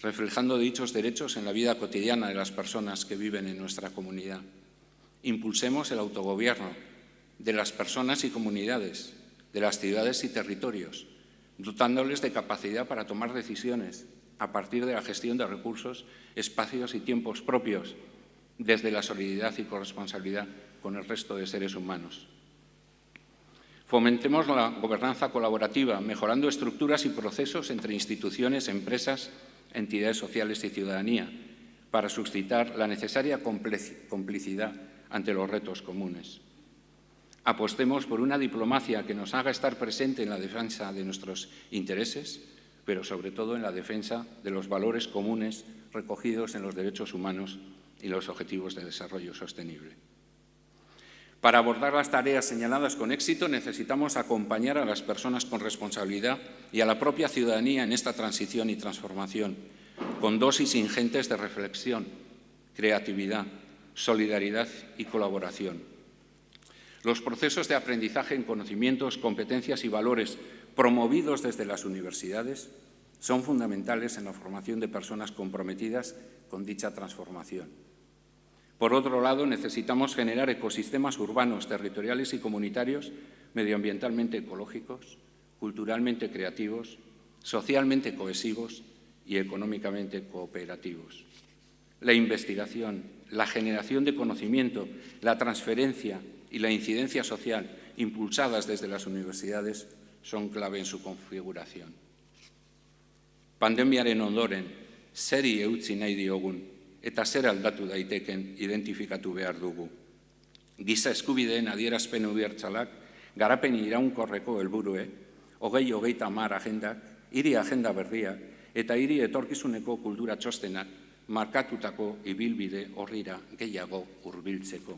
reflejando dichos derechos en la vida cotidiana de las personas que viven en nuestra comunidad. Impulsemos el autogobierno de las personas y comunidades, de las ciudades y territorios, dotándoles de capacidad para tomar decisiones a partir de la gestión de recursos, espacios y tiempos propios, desde la solidaridad y corresponsabilidad con el resto de seres humanos. Fomentemos la gobernanza colaborativa, mejorando estructuras y procesos entre instituciones, empresas, entidades sociales y ciudadanía, para suscitar la necesaria complicidad ante los retos comunes. Apostemos por una diplomacia que nos haga estar presente en la defensa de nuestros intereses, pero sobre todo en la defensa de los valores comunes recogidos en los derechos humanos y los objetivos de desarrollo sostenible. Para abordar las tareas señaladas con éxito, necesitamos acompañar a las personas con responsabilidad y a la propia ciudadanía en esta transición y transformación, con dosis ingentes de reflexión, creatividad, solidaridad y colaboración. Los procesos de aprendizaje en conocimientos, competencias y valores promovidos desde las universidades son fundamentales en la formación de personas comprometidas con dicha transformación. Por otro lado, necesitamos generar ecosistemas urbanos, territoriales y comunitarios medioambientalmente ecológicos, culturalmente creativos, socialmente cohesivos y económicamente cooperativos. La investigación, la generación de conocimiento, la transferencia y la incidencia social impulsadas desde las universidades son clave en su configuración. Pandemiaren ondoren, zeri eutsi nahi diogun eta zer aldatu daiteken identifikatu behar dugu. Giza eskubideen adierazpen unibertsalak, garapen iraunkorreko helburue, 2030 agendak hiri agenda berria eta hiri etorkizuneko kultura txostenak markatutako ibilbide horrira gehiago hurbiltzeko.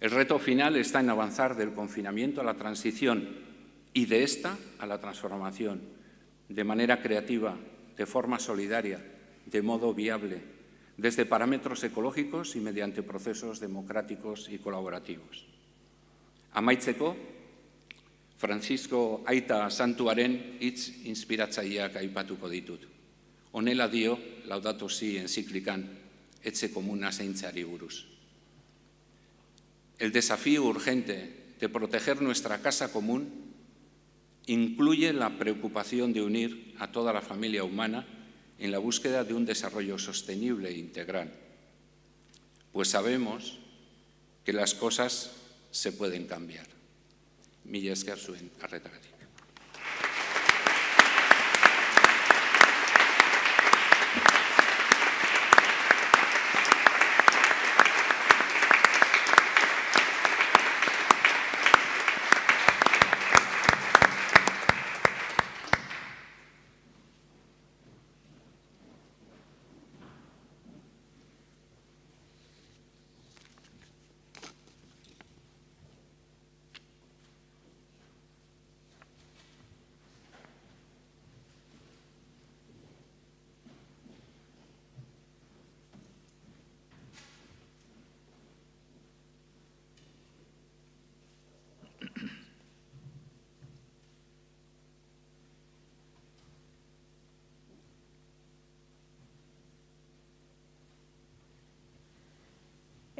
El reto final está en avanzar del confinamiento a la transición y de esta a la transformación, de manera creativa, de forma solidaria, de modo viable, desde parámetros ecológicos y mediante procesos democráticos y colaborativos. Amaitzeko, Francisco Aita Santuaren hitz inspiratzaileak aipatuko ditut. Honela dio Laudato Si encíclican etxe komuna zaintzeari buruz. El desafío urgente de proteger nuestra casa común incluye la preocupación de unir a toda la familia humana en la búsqueda de un desarrollo sostenible e integral, pues sabemos que las cosas se pueden cambiar. Mila esker zuen arretagatik.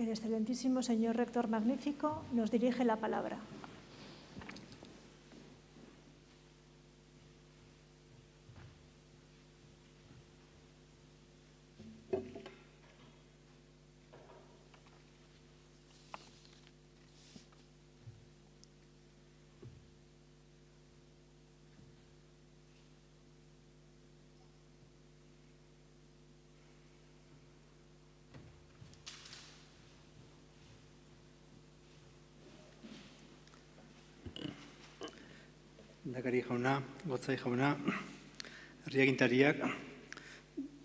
El excelentísimo señor rector magnífico nos dirige la palabra.
Lehendakari jauna, Gotzai jauna, herriagintariak,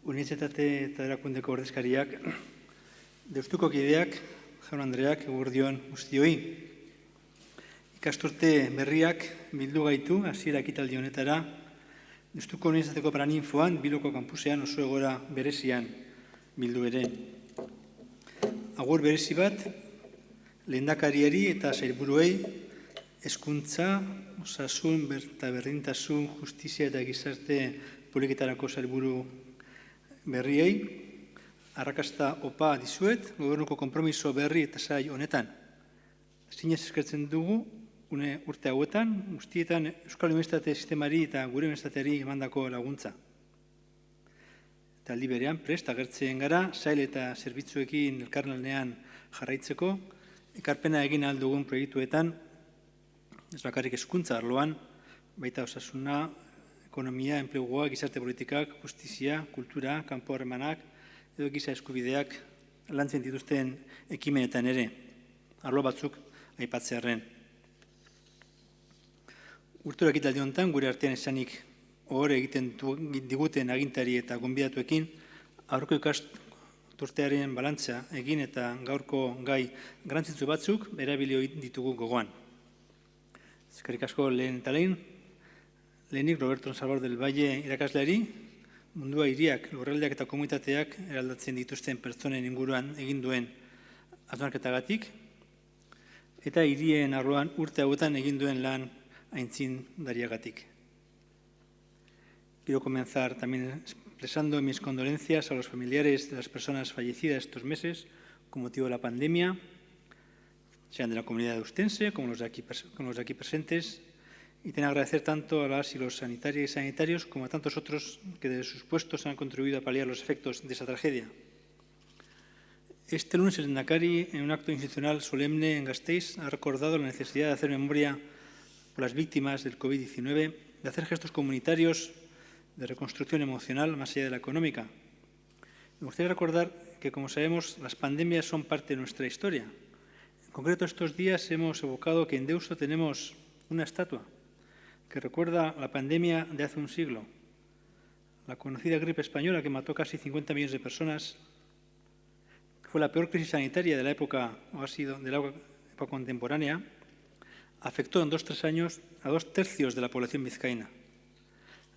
unibertsitate eta erakundeko ordezkariak, Deustuko kideak, jaun Andreak, eguerdion guztioi. Ikasturte berriak bildu gaitu hasiera ekitaldi honetara, Deustuko unibertsitateko Paraninfoan, Bilboko kampusean oso egoera berezian bildu ere. Agur berezi bat, lehendakariari eta sailburuei hezkuntza, osasun eta berdintasun, justizia eta gizarte politiketarako sailburu berriei, arrakasta opa dizuet, gobernuko konpromiso berri eta sail honetan. Zinez eskertzen dugu, urte hauetan, guztietan Euskal Unibertsitate Sistemari eta gure unibertsitateari emandako laguntza. Eta aldi berean, prest agertzen gara, sail eta zerbitzuekin elkarlanean jarraitzeko, ekarpena egin ahal dugun proiektuetan, ez bakarrik hezkuntza arloan, baita osasuna, ekonomia, enplegua, gizarte politikak, justizia, kultura, kanpo harremanak, edo giza eskubideak lantzen dituzten ekimenetan ere, arlo batzuk aipatzearren. Urtero ekitaldi honetan, gure artean esanik ohore egiten diguten agintari eta gonbidatuekin, aurreko ikasturtearen balantza egin eta gaurko gai garrantzitsu batzuk erabili ditugu gogoan. Eskerrik asko lehen eta lehenik Roberto Salvador del Valle irakasleari, mundua hiriak, lurraldeak eta komunitateak eraldatzen dituzten pertsonen inguruan egin duen hausnarketagatik, eta hirien arloan urte hauetan egin duen lan aitzindariagatik. Quiero comenzar también expresando mis condolencias a los familiares de las personas fallecidas estos meses con motivo de la pandemia, sean de la comunidad eustense como los de aquí presentes, y tengo que agradecer tanto a las y los sanitarias y sanitarios como a tantos otros que desde sus puestos han contribuido a paliar los efectos de esa tragedia. Este lunes el Lehendakari, en un acto institucional solemne en Gasteiz, ha recordado la necesidad de hacer memoria por las víctimas del COVID-19, de hacer gestos comunitarios de reconstrucción emocional más allá de la económica. Me gustaría recordar que, como sabemos, las pandemias son parte de nuestra historia. En concreto, estos días hemos evocado que en Deusto tenemos una estatua que recuerda la pandemia de hace un siglo, la conocida gripe española que mató casi 50 millones de personas, que fue la peor crisis sanitaria de la época, o ha sido de la época contemporánea, afectó en 2 o 3 años a 2/3 de la población vizcaína.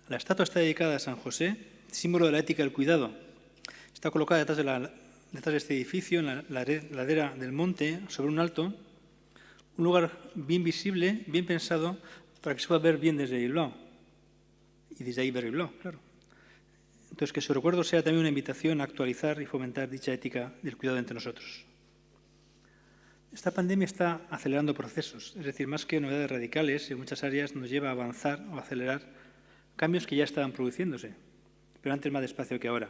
La estatua está dedicada a San José, símbolo de la ética del cuidado. Está colocada detrás de este edificio, en la ladera del monte, sobre un alto, un lugar bien visible, bien pensado, para que se pueda ver bien desde Bilbao. Y desde ahí ver Bilbao, claro. Entonces, que su recuerdo sea también una invitación a actualizar y fomentar dicha ética del cuidado entre nosotros. Esta pandemia está acelerando procesos, es decir, más que novedades radicales, en muchas áreas nos lleva a avanzar o a acelerar cambios que ya estaban produciéndose, pero antes más despacio que ahora.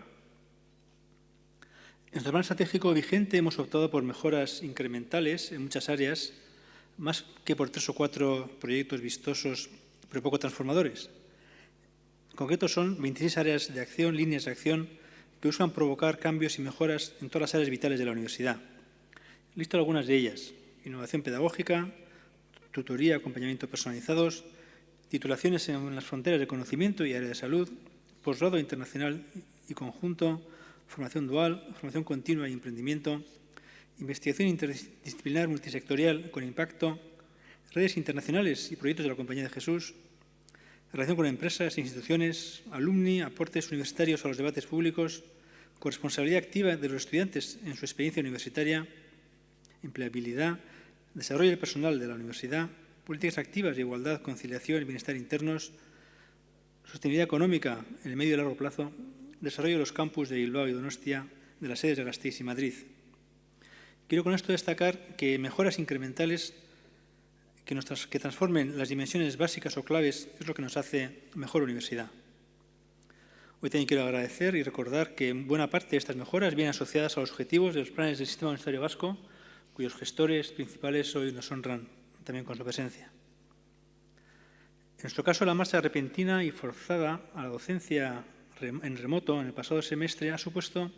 En nuestro plan estratégico vigente hemos optado por mejoras incrementales en muchas áreas, más que por 3 o 4 proyectos vistosos, pero poco transformadores. En concreto son 26 áreas de acción, líneas de acción, que buscan provocar cambios y mejoras en todas las áreas vitales de la universidad. Listo algunas de ellas: innovación pedagógica, tutoría, acompañamiento personalizados, titulaciones en las fronteras de conocimiento y área de salud, posgrado internacional y conjunto, formación dual, formación continua y emprendimiento, investigación interdisciplinar multisectorial con impacto, redes internacionales y proyectos de la Compañía de Jesús, relación con empresas e instituciones, alumni, aportes universitarios a los debates públicos, corresponsabilidad activa de los estudiantes en su experiencia universitaria, empleabilidad, desarrollo del personal de la universidad, políticas activas de igualdad, conciliación y bienestar internos, sostenibilidad económica en el medio y largo plazo, desarrollo de los campus de Bilbao y Donostia, de las sedes de Gasteiz y Madrid. Quiero con esto destacar que mejoras incrementales que transformen las dimensiones básicas o claves es lo que nos hace mejor universidad. Hoy también quiero agradecer y recordar que buena parte de estas mejoras vienen asociadas a los objetivos de los planes del Sistema Universitario Vasco, cuyos gestores principales hoy nos honran también con su presencia. En nuestro caso, la marcha repentina y forzada a la docencia en remoto en el pasado semestre ha puesto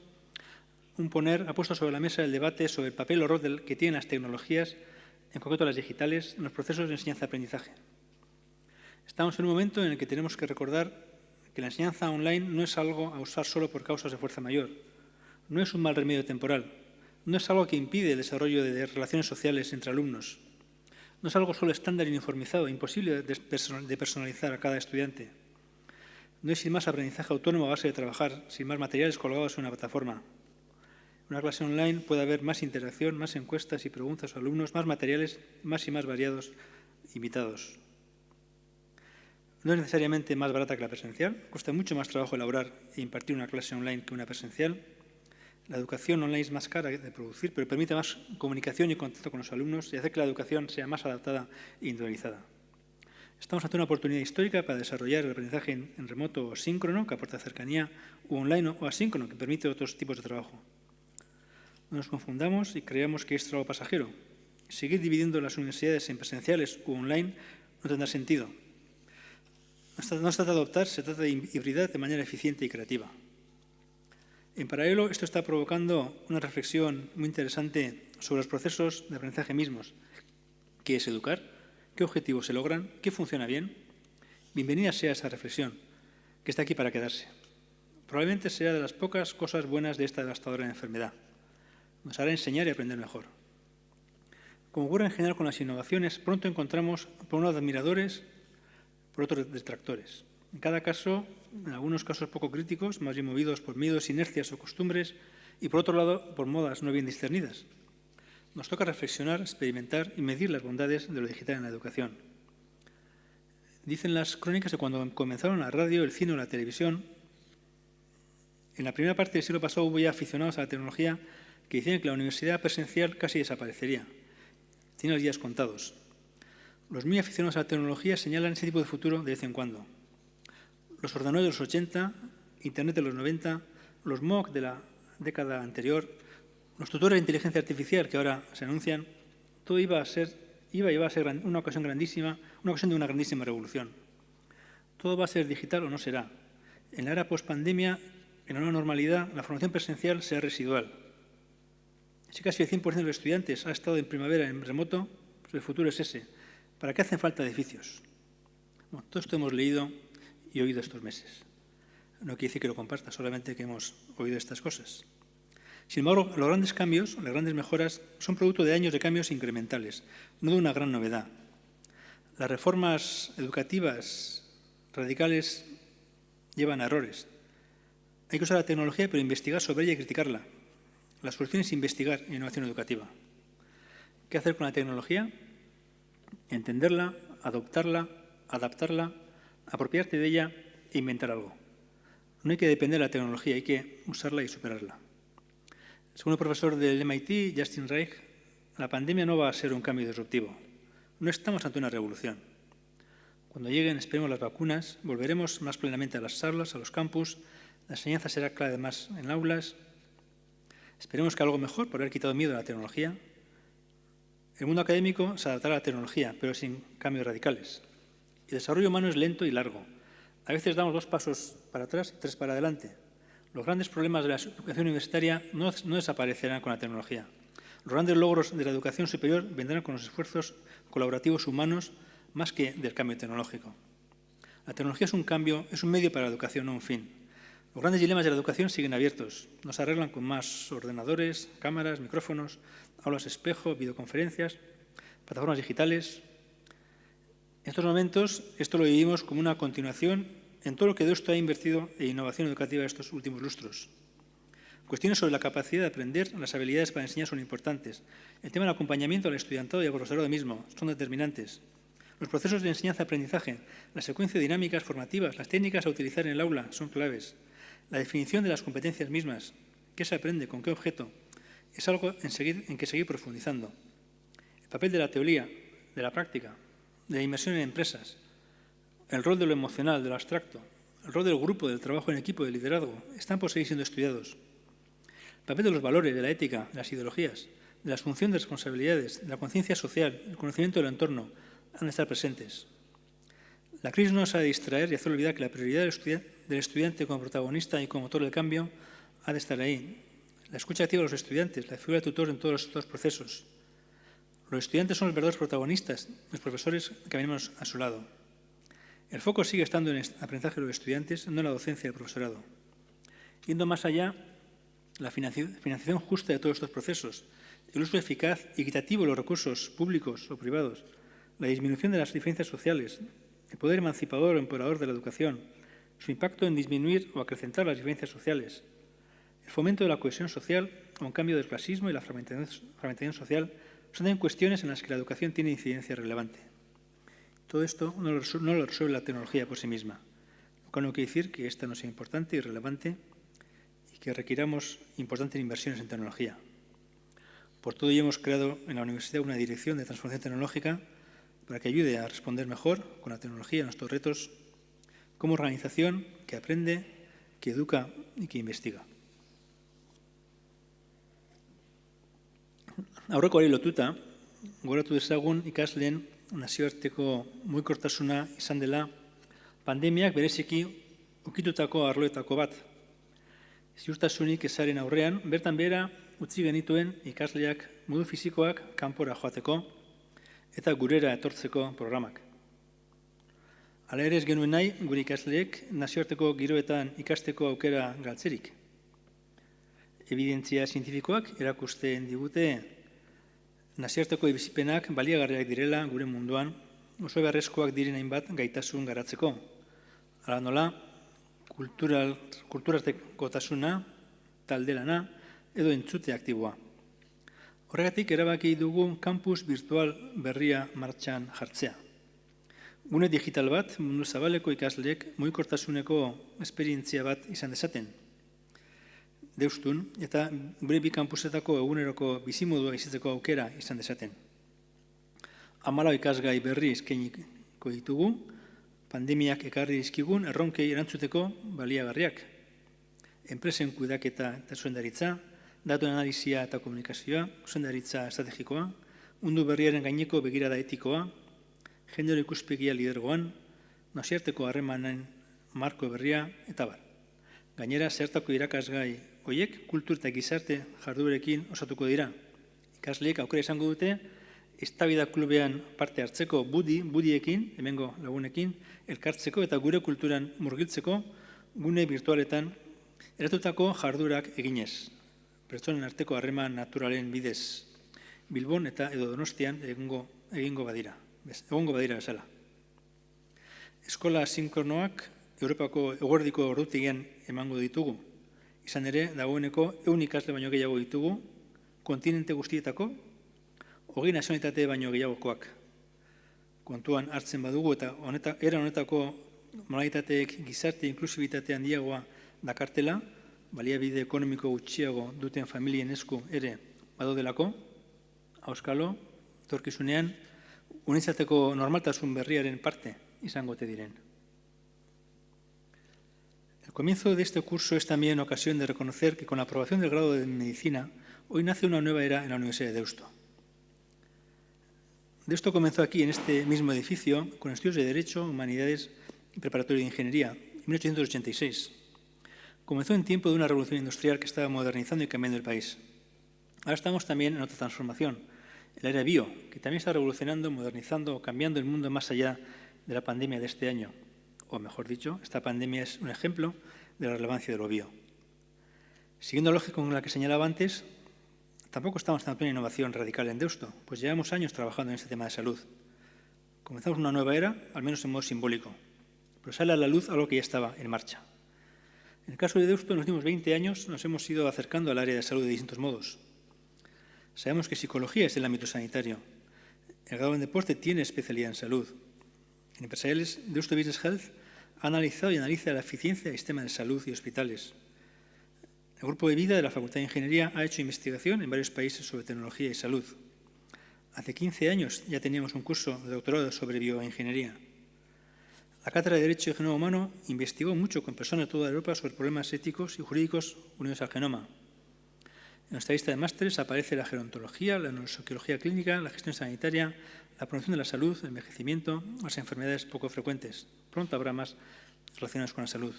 sobre la mesa el debate sobre el papel o rol que tienen las tecnologías, en concreto las digitales, en los procesos de enseñanza-aprendizaje. Estamos en un momento en el que tenemos que recordar que la enseñanza online no es algo a usar solo por causas de fuerza mayor, no es un mal remedio temporal, no es algo que impide el desarrollo de relaciones sociales entre alumnos, no es algo solo estándar y uniformizado, imposible de personalizar a cada estudiante. No es sin más aprendizaje autónomo a base de trabajar, sin más materiales colgados en una plataforma. En una clase online puede haber más interacción, más encuestas y preguntas a alumnos, más materiales, más y más variados, invitados. No es necesariamente más barata que la presencial, cuesta mucho más trabajo elaborar e impartir una clase online que una presencial. La educación online es más cara de producir, pero permite más comunicación y contacto con los alumnos y hace que la educación sea más adaptada e individualizada. Estamos ante una oportunidad histórica para desarrollar el aprendizaje en remoto o síncrono, que aporta cercanía, o online o asíncrono, que permite otros tipos de trabajo. No nos confundamos y creamos que esto es algo pasajero. Seguir dividiendo las universidades en presenciales u online no tendrá sentido. No se trata de adoptar, se trata de hibridar de manera eficiente y creativa. En paralelo, esto está provocando una reflexión muy interesante sobre los procesos de aprendizaje mismos. ¿Qué es educar? ¿Qué objetivos se logran? ¿Qué funciona bien? Bienvenida sea esa reflexión, que está aquí para quedarse. Probablemente sea de las pocas cosas buenas de esta devastadora enfermedad. Nos hará enseñar y aprender mejor. Como ocurre en general con las innovaciones, pronto encontramos por un lado admiradores, por otro detractores. En cada caso, en algunos casos poco críticos, más bien movidos por miedos, inercias o costumbres, y por otro lado, por modas no bien discernidas. Nos toca reflexionar, experimentar y medir las bondades de lo digital en la educación. Dicen las crónicas que cuando comenzaron la radio, el cine o la televisión, en la primera parte del siglo pasado hubo ya aficionados a la tecnología que decían que la universidad presencial casi desaparecería. Tienen los días contados. Los muy aficionados a la tecnología señalan ese tipo de futuro de vez en cuando. Los ordenadores de los 80, Internet de los 90, los MOOC de la década anterior, los tutores de inteligencia artificial que ahora se anuncian, todo iba a ser una ocasión grandísima, una ocasión de una grandísima revolución. Todo va a ser digital o no será. En la era post-pandemia, en la nueva normalidad, la formación presencial será residual. Si casi el 100% de los estudiantes ha estado en primavera en remoto, pues el futuro es ese. ¿Para qué hacen falta edificios? Bueno, todo esto hemos leído y oído estos meses. No quiere decir que lo comparta, solamente que hemos oído estas cosas. Sin embargo, los grandes cambios, las grandes mejoras, son producto de años de cambios incrementales, no de una gran novedad. Las reformas educativas radicales llevan a errores. Hay que usar la tecnología, pero investigar sobre ella y criticarla. La solución es investigar en innovación educativa. ¿Qué hacer con la tecnología? Entenderla, adoptarla, adaptarla, apropiarte de ella e inventar algo. No hay que depender de la tecnología, hay que usarla y superarla. Según el profesor del MIT, Justin Reich, la pandemia no va a ser un cambio disruptivo. No estamos ante una revolución. Cuando lleguen, esperemos las vacunas, volveremos más plenamente a las aulas, a los campus, la enseñanza será cada vez más en aulas. Esperemos que algo mejor por haber quitado miedo a la tecnología. El mundo académico se adaptará a la tecnología, pero sin cambios radicales. El desarrollo humano es lento y largo. A veces damos 2 pasos para atrás y 3 para adelante. Los grandes problemas de la educación universitaria no desaparecerán con la tecnología. Los grandes logros de la educación superior vendrán con los esfuerzos colaborativos humanos más que del cambio tecnológico. La tecnología es un cambio, es un medio para la educación, no un fin. Los grandes dilemas de la educación siguen abiertos. No se arreglan con más ordenadores, cámaras, micrófonos, aulas espejo, videoconferencias, plataformas digitales. En estos momentos, esto lo vivimos como una continuación en todo lo que Deusto ha invertido en innovación educativa estos últimos lustros. Cuestiones sobre la capacidad de aprender, las habilidades para enseñar son importantes. El tema del acompañamiento al estudiantado y al profesorado mismo son determinantes. Los procesos de enseñanza-aprendizaje, la secuencia de dinámicas formativas, las técnicas a utilizar en el aula son claves. La definición de las competencias mismas, qué se aprende, con qué objeto, es algo en que seguir profundizando. El papel de la teoría, de la práctica, de la inmersión en empresas, el rol de lo emocional, de lo abstracto, el rol del grupo, del trabajo en equipo, del liderazgo, están por seguir siendo estudiados. El papel de los valores, de la ética, de las ideologías, de la asunción de responsabilidades, de la conciencia social, el conocimiento del entorno, han de estar presentes. La crisis no nos ha de distraer y hacer olvidar que la prioridad del estudiante como protagonista y como motor del cambio ha de estar ahí. La escucha activa de los estudiantes, la figura de tutor en todos estos procesos. Los estudiantes son los verdaderos protagonistas, los profesores que caminamos a su lado. El foco sigue estando en el aprendizaje de los estudiantes, no en la docencia del profesorado. Yendo más allá, la financiación justa de todos estos procesos, el uso eficaz y equitativo de los recursos públicos o privados, la disminución de las diferencias sociales, el poder emancipador o empoderador de la educación, su impacto en disminuir o acrecentar las diferencias sociales, el fomento de la cohesión social o un cambio del clasismo y la fragmentación social son también cuestiones en las que la educación tiene incidencia relevante. Todo esto no lo resuelve la tecnología por sí misma, lo cual no quiere decir que esta no sea importante y relevante y que requiramos importantes inversiones en tecnología. Por todo ello hemos creado en la universidad una dirección de transformación tecnológica para que ayude a responder mejor con la tecnología a nuestros retos como organización que aprende, que educa y que investiga. Aurrekoari lotuta, gogoratu dezagun ikasleen nazioarteko mugikortasuna izan dela pandemiak bereziki ukitutako arloetako bat. Ziurtasunik ezaren aurrean, bertan behera utzi genituen ikasleak modu fisikoak kanpora joateko eta gurera etortzeko programak. Hala ere ez genuen nahi gure ikasleek nazioarteko giroetan ikasteko aukera galtzerik. Evidentzia zientifikoak erakusten digute nazioarteko bizipenak baliagarriak direla gure munduan oso beharrezkoak diren hainbat gaitasun garatzeko. Hala nola, kulturatekotasuna, taldelana edo entzute aktiboa. Horregatik erabaki dugu campus virtual berria martxan jartzea. Gune digital bat mundu zabaleko ikasleek mugikortasuneko esperientzia bat izan dezaten. Deustun eta gure bi kampusetako eguneroko bizimodua bizitzeko aukera izan dezaten. 14 ikasgai berri eskainiko ditugu, pandemiak ekarri dizkigun erronkei erantzuteko baliagarriak. Enpresen kudeaketa eta zuzendaritza, datuen analizia eta komunikazioa, zuzendaritza estrategikoa, mundu berriaren gaineko begirada etikoa, genero ikuspegia lidergoan, nazioarteko harremanen marko berria eta bar. Gainera, zertako irakasgai horiek kultur eta gizarte jarduerekin osatuko dira. Ikasleek aukera izango dute eztabaida klubean parte hartzeko budiekin, hemengo lagunekin, elkartzeko eta gure kulturan murgiltzeko gune virtualetan eratutako jardurak eginez. Pertsonen arteko harreman naturalen bidez, Bilbon eta edo Donostian egongo badira bezala. Eskola sinkronoak Europako eguerdiko ordutegian emango ditugu. Izan ere, dagoeneko 100 ikasle baino gehiago ditugu, kontinente guztietako, 20 nazionalitate baino gehiagokoak. Kontuan hartzen badugu eta era honetako modalitateek gizarte inklusibitate handiagoa dakartela, baliabide ekonomiko gutxiago duten familien esku ere badaudelako, auskalo, etorkizunean, unitateko normaltasun berriaren parte izango ote diren. El comienzo de este curso es también ocasión de reconocer que con la aprobación del grado de Medicina, hoy nace una nueva era en la Universidad de Deusto. Deusto comenzó aquí, en este mismo edificio, con estudios de Derecho, Humanidades y Preparatorio de Ingeniería, en 1886. Comenzó en tiempo de una revolución industrial que estaba modernizando y cambiando el país. Ahora estamos también en otra transformación, el área bio, que también está revolucionando, modernizando o cambiando el mundo más allá de la pandemia de este año. O mejor dicho, esta pandemia es un ejemplo de la relevancia de lo bio. Siguiendo la lógica con la que señalaba antes, tampoco estamos ante una innovación radical en Deusto, pues llevamos años trabajando en este tema de salud. Comenzamos una nueva era, al menos en modo simbólico, pero sale a la luz algo que ya estaba en marcha. En el caso de Deusto, en los últimos 20 años nos hemos ido acercando al área de salud de distintos modos. Sabemos que psicología es el ámbito sanitario. El grado en deporte tiene especialidad en salud. En empresariales, Deusto Business Health ha analizado y analiza la eficiencia del sistema de salud y hospitales. El grupo de vida de la Facultad de Ingeniería ha hecho investigación en varios países sobre tecnología y salud. Hace 15 años ya teníamos un curso de doctorado sobre bioingeniería. La Cátedra de Derecho y Genoma Humano investigó mucho con personas de toda Europa sobre problemas éticos y jurídicos unidos al genoma. En nuestra lista de másteres aparece la gerontología, la neuropsicología clínica, la gestión sanitaria, la promoción de la salud, el envejecimiento, las enfermedades poco frecuentes. Pronto habrá más relacionadas con la salud.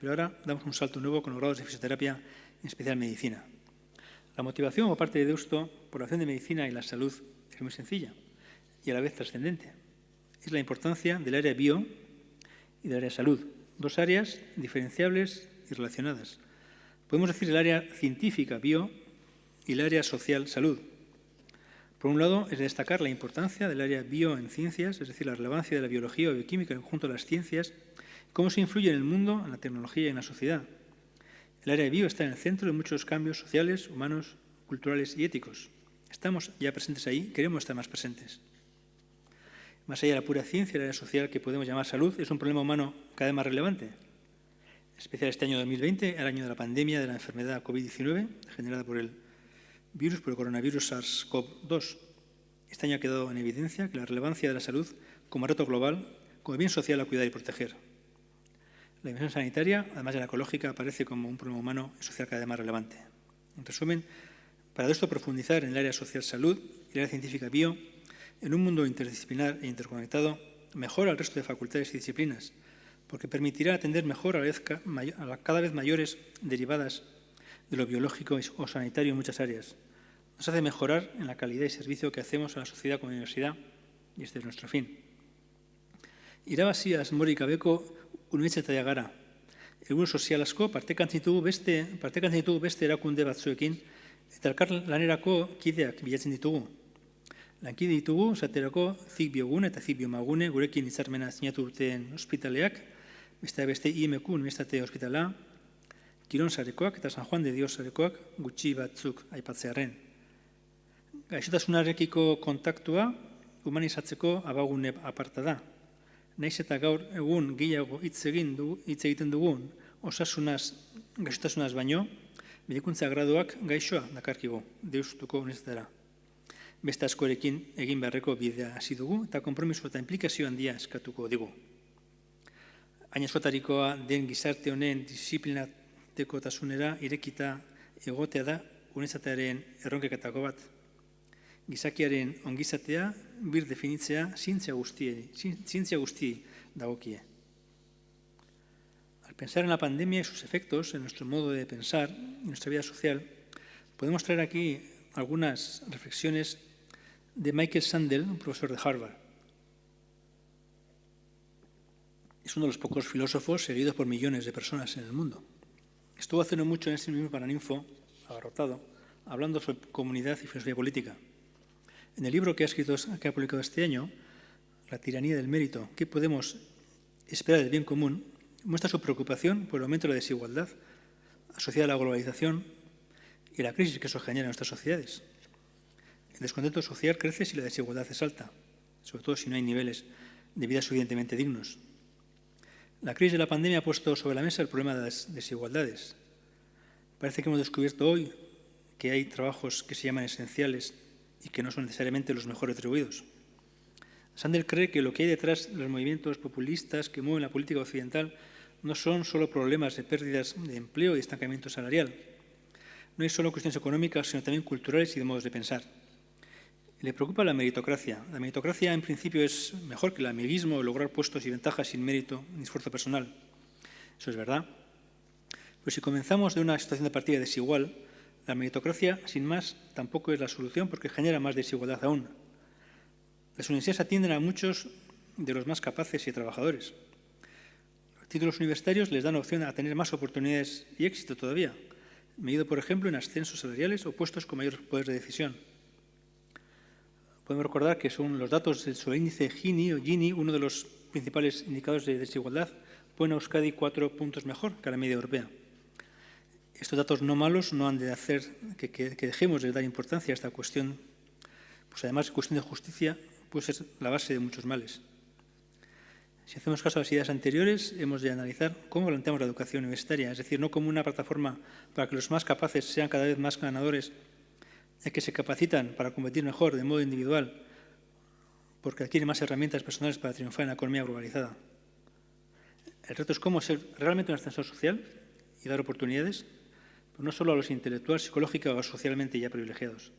Pero ahora damos un salto nuevo con los grados de fisioterapia, en especial medicina. La motivación por parte de Deusto por la acción de medicina y la salud es muy sencilla y a la vez trascendente. Es la importancia del área bio y del área salud, dos áreas diferenciables y relacionadas. Podemos decir el área científica bio y el área social salud. Por un lado, es de destacar la importancia del área bio en ciencias, es decir, la relevancia de la biología o bioquímica en conjunto de las ciencias, cómo se influye en el mundo, en la tecnología y en la sociedad. El área bio está en el centro de muchos cambios sociales, humanos, culturales y éticos. Estamos ya presentes ahí, queremos estar más presentes. Más allá de la pura ciencia, el área social que podemos llamar salud es un problema humano cada vez más relevante. En especial este año 2020, el año de la pandemia de la enfermedad COVID-19, generada por el coronavirus SARS-CoV-2. Este año ha quedado en evidencia que la relevancia de la salud como reto global, como bien social a cuidar y proteger. La dimensión sanitaria, además de la ecológica, aparece como un problema humano y social cada vez más relevante. En resumen, para esto profundizar en el área social salud y el área científica bio, en un mundo interdisciplinar e interconectado, mejora el resto de facultades y disciplinas, porque permitirá atender mejor a las cada vez mayores derivadas de lo biológico o sanitario en muchas áreas. Nos hace mejorar en la calidad y servicio que hacemos a la sociedad como universidad, y este es nuestro fin. Irabazi asmorik gabeko unibertsitatea gara. Helburu sozial asko partekatzen ditugu beste erakunde batzuekin eta elkarlanerako kideak bilatzen ditugu. Lankide ditugu, esaterako Zik Biogune eta Zik Biomagune gurekin hitzarmena sinatu duten ospitaleak, beste IMQ Unibertsitate Ospitala, Kiron sarekoak eta San Juan de Dios sarekoak gutxi batzuk aipatzearren. Gaixotasunarekiko kontaktua humanizatzeko abagune aparta da. Naiz eta gaur egun gehiago hitz egiten dugun osasunaz, gaixotasunaz baino, medikuntza graduak gaixoa dakarkigu Deustuko unibertsitatera. Beste askorekin egin beharreko bidea hasi dugu eta konpromiso eta implikazio handia eskatuko digu. Hain askotarikoa den gizarte honen disiplinatekotasunera irekita egotea da unibertsitatearen erronketako bat. Gizakiaren ongizatea bir definitzea zientzia guzti dagokie. Al pensar en la pandemia y sus efectos en nuestro modo de pensar, en nuestra vida social, podemos traer aquí algunas reflexiones de Michael Sandel, un profesor de Harvard. Es uno de los pocos filósofos seguidos por millones de personas en el mundo. Estuvo hace no mucho en este mismo Paraninfo, agarrotado, hablando sobre comunidad y filosofía política. En el libro que ha publicado este año, La tiranía del mérito, ¿qué podemos esperar del bien común?, muestra su preocupación por el aumento de la desigualdad asociada a la globalización y la crisis que eso genera en nuestras sociedades. El descontento social crece si la desigualdad es alta, sobre todo si no hay niveles de vida suficientemente dignos. La crisis de la pandemia ha puesto sobre la mesa el problema de las desigualdades. Parece que hemos descubierto hoy que hay trabajos que se llaman esenciales y que no son necesariamente los mejor retribuidos. Sandel cree que lo que hay detrás de los movimientos populistas que mueven la política occidental no son solo problemas de pérdidas de empleo y estancamiento salarial. No hay solo cuestiones económicas, sino también culturales y de modos de pensar. Le preocupa la meritocracia. La meritocracia, en principio, es mejor que el amiguismo o lograr puestos y ventajas sin mérito ni esfuerzo personal. Eso es verdad. Pero si comenzamos de una situación de partida desigual, la meritocracia, sin más, tampoco es la solución porque genera más desigualdad aún. Las universidades atienden a muchos de los más capaces y trabajadores. Los títulos universitarios les dan opción a tener más oportunidades y éxito todavía, medido, por ejemplo, en ascensos salariales o puestos con mayor poder de decisión. Podemos recordar que son los datos del índice Gini, uno de los principales indicadores de desigualdad, pone a Euskadi 4 puntos mejor que a la media europea. Estos datos no malos no han de hacer que dejemos de dar importancia a esta cuestión, pues además, cuestión de justicia, pues es la base de muchos males. Si hacemos caso a las ideas anteriores, hemos de analizar cómo planteamos la educación universitaria, es decir, no como una plataforma para que los más capaces sean cada vez más ganadores, ya que se capacitan para competir mejor de modo individual, porque adquieren más herramientas personales para triunfar en la economía globalizada. El reto es cómo ser realmente un ascensor social y dar oportunidades, pero no solo a los intelectuales, psicológica o socialmente ya privilegiados.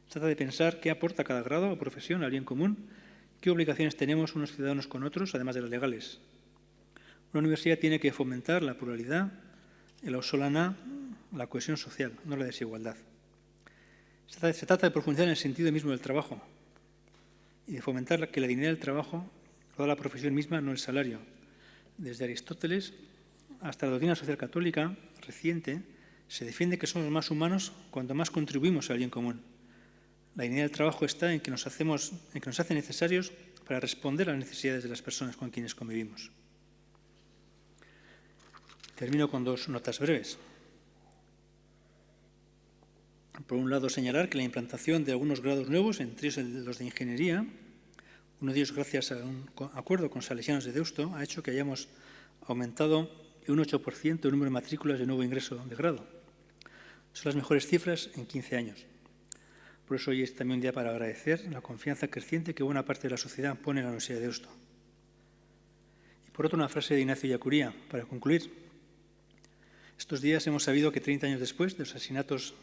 Se trata de pensar qué aporta cada grado o profesión al bien común, qué obligaciones tenemos unos ciudadanos con otros, además de las legales. Una universidad tiene que fomentar la pluralidad, el ausolana, la cohesión social, no la desigualdad. Se trata de profundizar en el sentido mismo del trabajo y de fomentar que la dignidad del trabajo lo da la profesión misma, no el salario. Desde Aristóteles hasta la doctrina social católica reciente se defiende que somos más humanos cuanto más contribuimos al bien común. La dignidad del trabajo está en que nos hace necesarios para responder a las necesidades de las personas con quienes convivimos. Termino con 2 notas breves. Por un lado, señalar que la implantación de algunos grados nuevos, entre ellos los de ingeniería, uno de ellos gracias a un acuerdo con Salesianos de Deusto, ha hecho que hayamos aumentado en un 8% el número de matrículas de nuevo ingreso de grado. Son las mejores cifras en 15 años. Por eso hoy es también un día para agradecer la confianza creciente que buena parte de la sociedad pone en la Universidad de Deusto. Y por otro, una frase de Ignacio Ellacuría, para concluir. Estos días hemos sabido que 30 años después de los asesinatos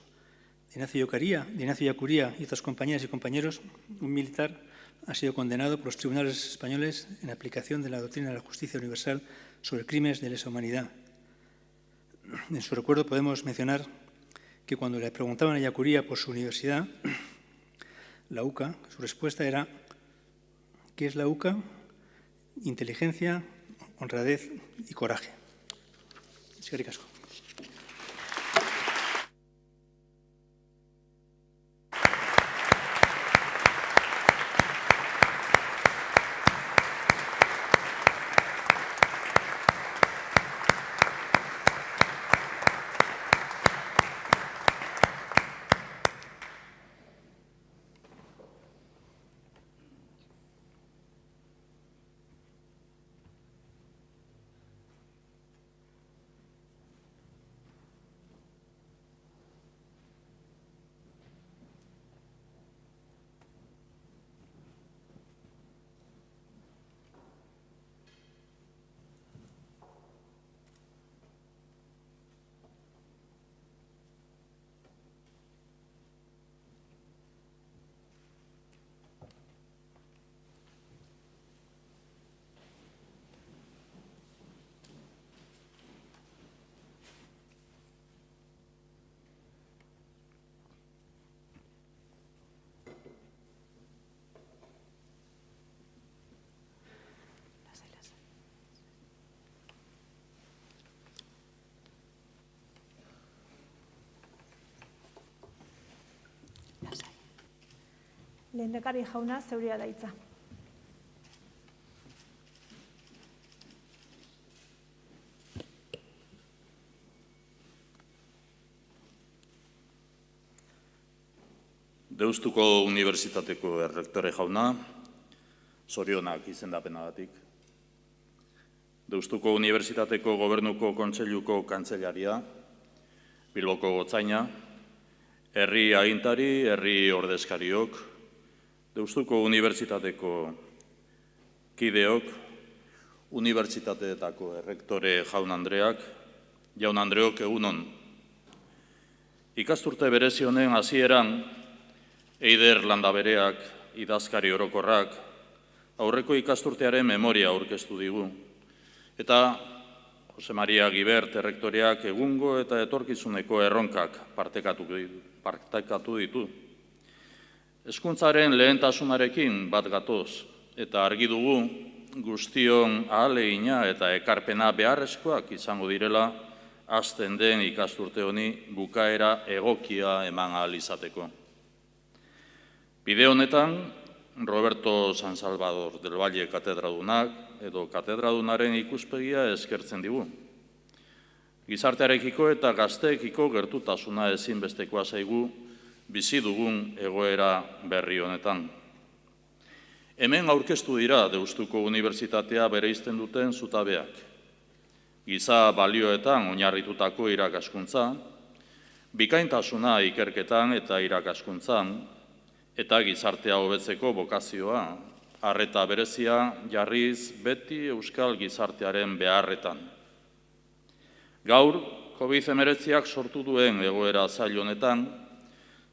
de Ignacio Ellacuría y otras compañeras y compañeros, un militar ha sido condenado por los tribunales españoles en aplicación de la doctrina de la justicia universal sobre crímenes de lesa humanidad. En su recuerdo podemos mencionar que cuando le preguntaban a Ellacuría por su universidad, la UCA, su respuesta era: ¿qué es la UCA? Inteligencia, honradez y coraje. Eskerrik asko.
Lehendakari jauna, zeurea da hitza.
Deustuko Unibertsitateko errektore jauna, zorionak izendapenagatik. Deustuko Unibertsitateko Gobernuko Kontseiluko Kantzelaria, Bilboko Gotzaina, herri agintari, herri ordezkariok, Deustuko Unibertsitateko kideok, unibertsitateetako errektore jaun-andreak, jaun-andreok egunon. Ikasturte berezi honen hasieran, Eider Landabereak, idazkari orokorrak, aurreko ikasturtearen memoria aurkeztu digu. Eta Jose Maria Gibert errektoreak egungo eta etorkizuneko erronkak partekatu ditu. Hezkuntzaren lehentasunarekin bat gatoz, eta argi dugu guztion ahalegina eta ekarpena beharrezkoak izango direla hasten den ikasturte honi bukaera egokia eman ahal izateko. Bide honetan, Roberto San Salvador del Valle katedradunak edo katedradunaren ikuspegia eskertzen digu. Gizartearekiko eta gazteekiko gertutasuna ezinbestekoa zaigu bizi dugun egoera berri honetan. Hemen aurkeztu dira Deustuko Unibertsitatea bereizten duten zutabeak. Giza balioetan oinarritutako irakaskuntza, bikaintasuna ikerketan eta irakaskuntzan, eta gizartea hobetzeko bokazioa, arreta berezia jarriz beti euskal gizartearen beharretan. Gaur, COVID-19ak sortu duen egoera zail honetan,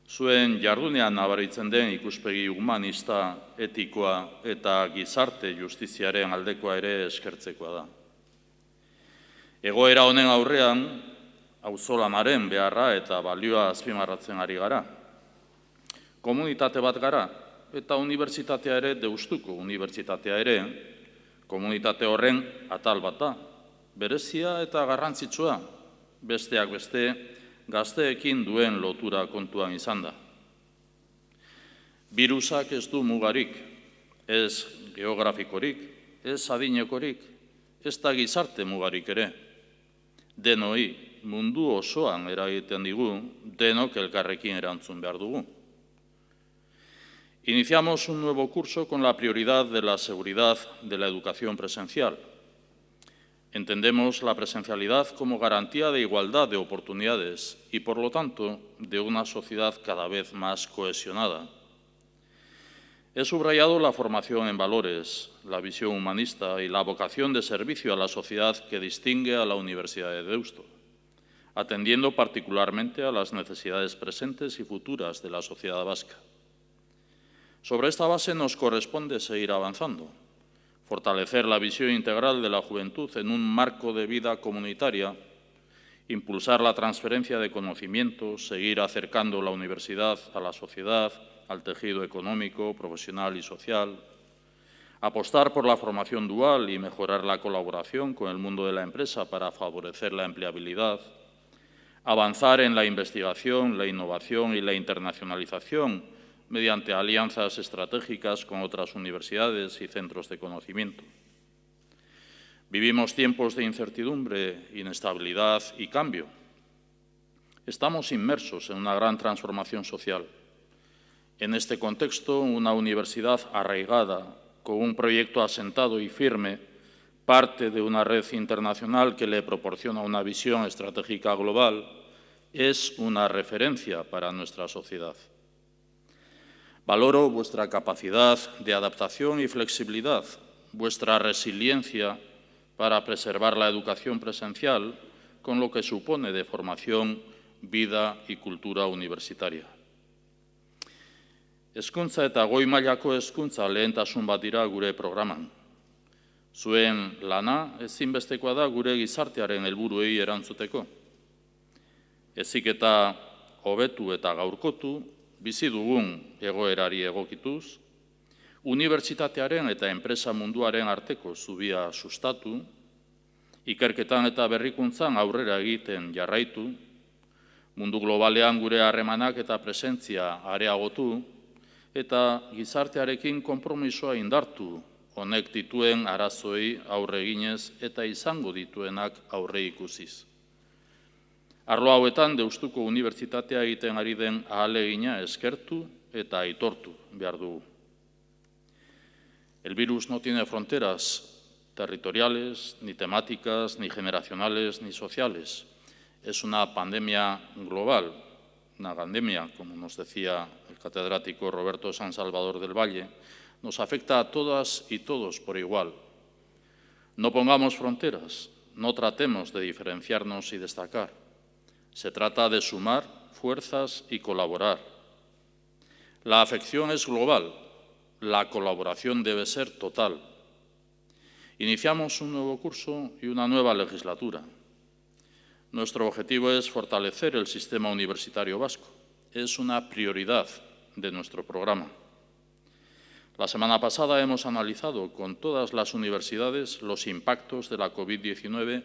zuen jardunean nabaritzen den ikuspegi humanista, etikoa eta gizarte justiziaren aldekoa ere eskertzekoa da. Egoera honen aurrean, auzolanaren beharra eta balioa azpimarratzen ari gara. Komunitate bat gara, eta unibertsitatea ere, Deustuko Unibertsitatea ere, komunitate horren atal bat da, berezia eta garrantzitsua, besteak beste, gazteekin duen lotura kontuan izan da. Birusak ez du mugarik, ez geografikorik, ez adinekorik, ez da gizarte mugarik ere. Denoi, mundu osoan eragiten digu, denok elkarrekin erantzun behar dugu. Iniciamos un nuevo curso con la prioridad de la seguridad de la educación presencial. Entendemos la presencialidad como garantía de igualdad de oportunidades y, por lo tanto, de una sociedad cada vez más cohesionada. He subrayado la formación en valores, la visión humanista y la vocación de servicio a la sociedad que distingue a la Universidad de Deusto, atendiendo particularmente a las necesidades presentes y futuras de la sociedad vasca. Sobre esta base nos corresponde seguir avanzando, fortalecer la visión integral de la juventud en un marco de vida comunitaria, impulsar la transferencia de conocimiento, seguir acercando la universidad a la sociedad, al tejido económico, profesional y social, apostar por la formación dual y mejorar la colaboración con el mundo de la empresa para favorecer la empleabilidad, avanzar en la investigación, la innovación y la internacionalización mediante alianzas estratégicas con otras universidades y centros de conocimiento. Vivimos tiempos de incertidumbre, inestabilidad y cambio. Estamos inmersos en una gran transformación social. En este contexto, una universidad arraigada, con un proyecto asentado y firme, parte de una red internacional que le proporciona una visión estratégica global, es una referencia para nuestra sociedad. Valoro vuestra capacidad de adaptación y flexibilidad, vuestra resiliencia para preservar la educación presencial, con lo que supone de formación, vida y cultura universitaria. Hezkuntza eta goi mailako hezkuntza lehentasun bat dira gure programan. Zuen lana ezinbestekoa da gure gizartearen helburuei erantzuteko. Heziketa hobetu eta gaurkotu, bizi dugun egoerari egokituz, unibertsitatearen eta enpresa munduaren arteko zubia sustatu, ikerketan eta berrikuntzan aurrera egiten jarraitu, Mundu globalean gure harremanak eta presentzia areagotu eta gizartearekin konpromisoa indartu honek dituen arazoei aurre eginez eta izango dituenak aurre ikusiz. Arlo hauetan Deustuko Unibertsitatea egiten ari den ahalegina eskertu eta aitortu behar dugu. El virus no tiene fronteras territoriales, ni temáticas, ni generacionales, ni sociales. Es una pandemia global, una pandemia, como nos decía el catedrático Roberto San Salvador del Valle, nos afecta a todas y todos por igual. No pongamos fronteras, no tratemos de diferenciarnos y destacar. Se trata de sumar fuerzas y colaborar. La afección es global, la colaboración debe ser total. Iniciamos un nuevo curso y una nueva legislatura. Nuestro objetivo es fortalecer el sistema universitario vasco. Es una prioridad de nuestro programa. La semana pasada hemos analizado con todas las universidades los impactos de la COVID-19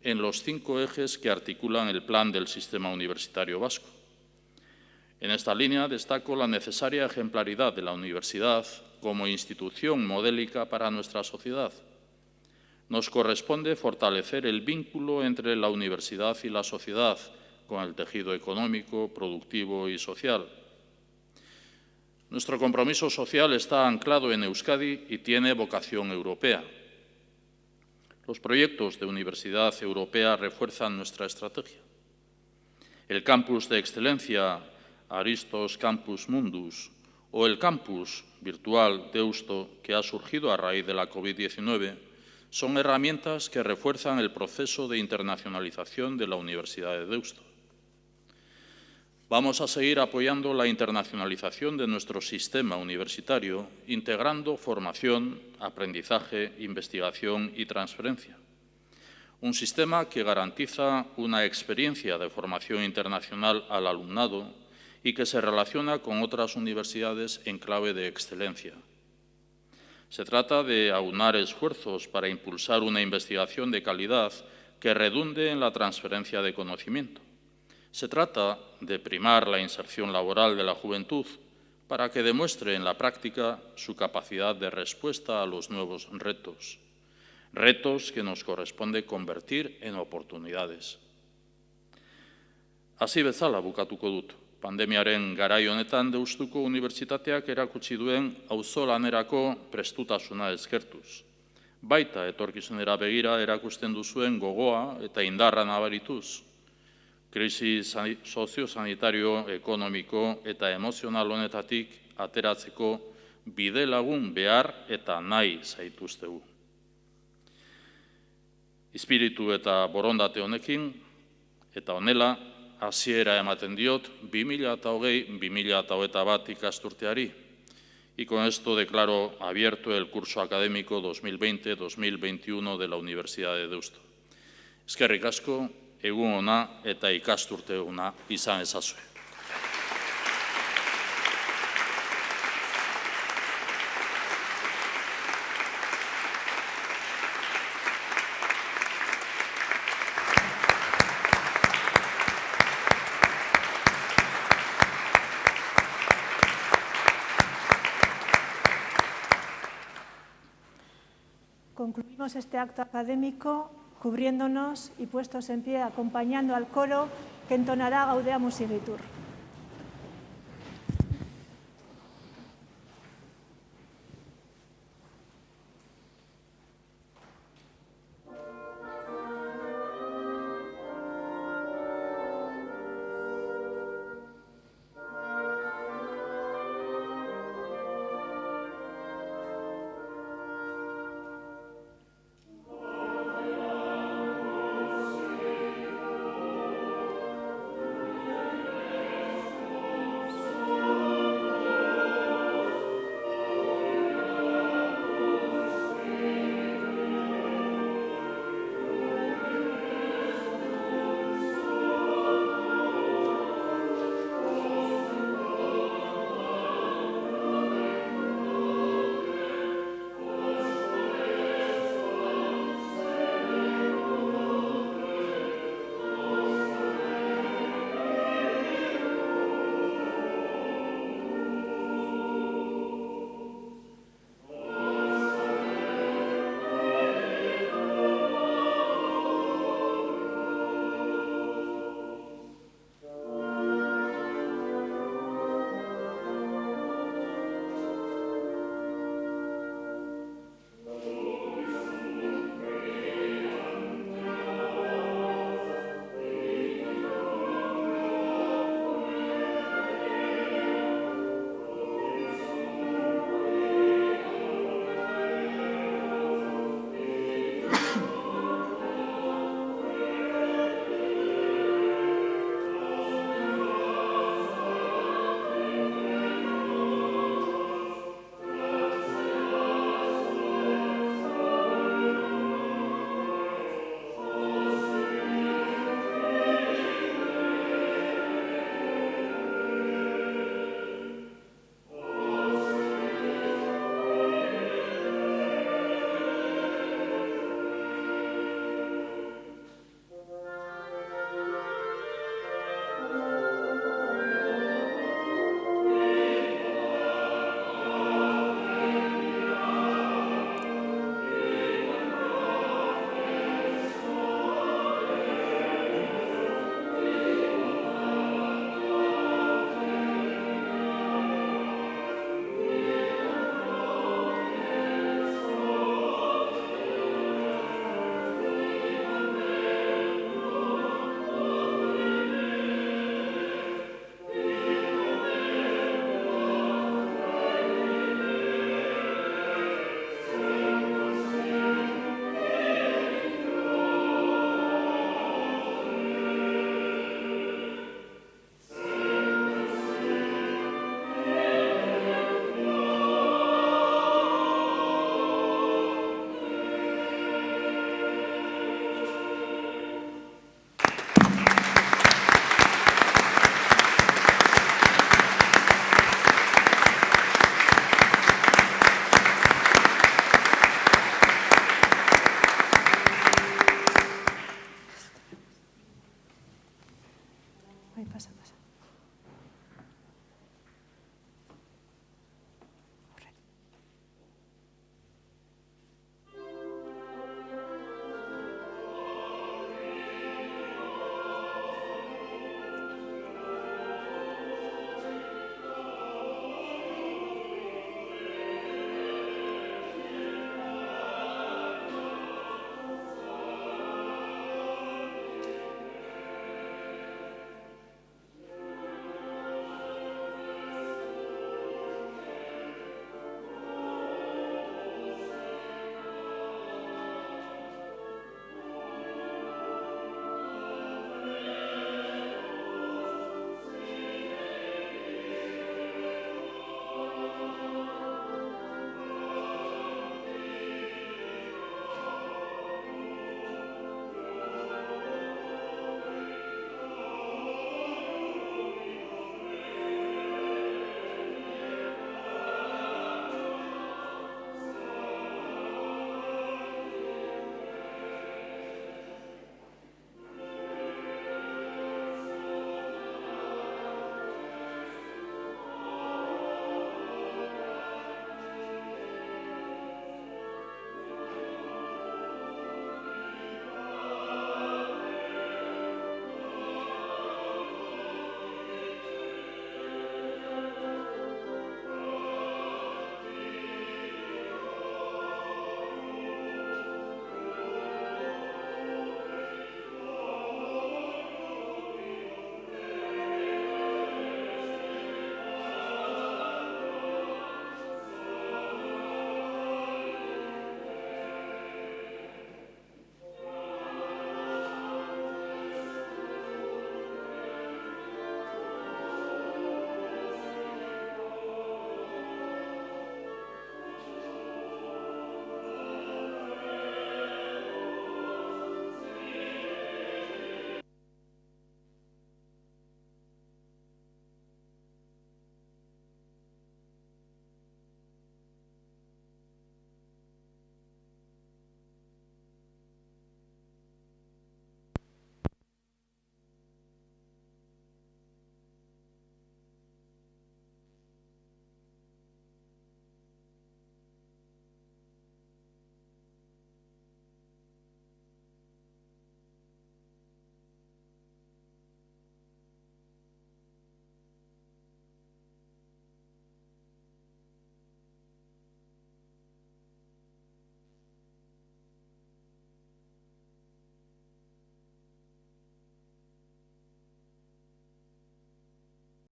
en los 5 ejes que articulan el plan del sistema universitario vasco. En esta línea destaco la necesaria ejemplaridad de la universidad como institución modélica para nuestra sociedad. Nos corresponde fortalecer el vínculo entre la universidad y la sociedad con el tejido económico, productivo y social. Nuestro compromiso social está anclado en Euskadi y tiene vocación europea. Los proyectos de Universidad Europea refuerzan nuestra estrategia. El campus de excelencia Aristos Campus Mundus o el campus virtual Deusto, que ha surgido a raíz de la COVID-19, son herramientas que refuerzan el proceso de internacionalización de la Universidad de Deusto. Vamos a seguir apoyando la internacionalización de nuestro sistema universitario, integrando formación, aprendizaje, investigación y transferencia. Un sistema que garantiza una experiencia de formación internacional al alumnado y que se relaciona con otras universidades en clave de excelencia. Se trata de aunar esfuerzos para impulsar una investigación de calidad que redunde en la transferencia de conocimiento. Se trata de primar la inserción laboral de la juventud para que demuestre en la práctica su capacidad de respuesta a los nuevos retos. Retos que nos corresponde convertir en oportunidades. Hasi bezala bukatuko dut. Pandemiaren garai honetan Deustuko Unibertsitateak erakutsi duen auzolanerako prestutasuna eskertuz. Baita etorkizunera begira erakusten duzuen gogoa eta indarra nabarituz. Krisi soziosanitario, ekonomiko eta emozional honetatik ateratzeko bide lagun behar eta nahi zaituztegu. Espiritu eta borondate honekin eta honela hasiera ematen diot 2020-2021 ikasturteari. Y con esto declaro abierto el curso académico 2020-2021 de la Universidad de Deusto. Eskerrik asko, egun ona eta ikasturte ona izan ezazue.
Concluimos este acto académico cubriéndonos y puestos en pie, acompañando al coro que entonará Gaudeamus Igitur.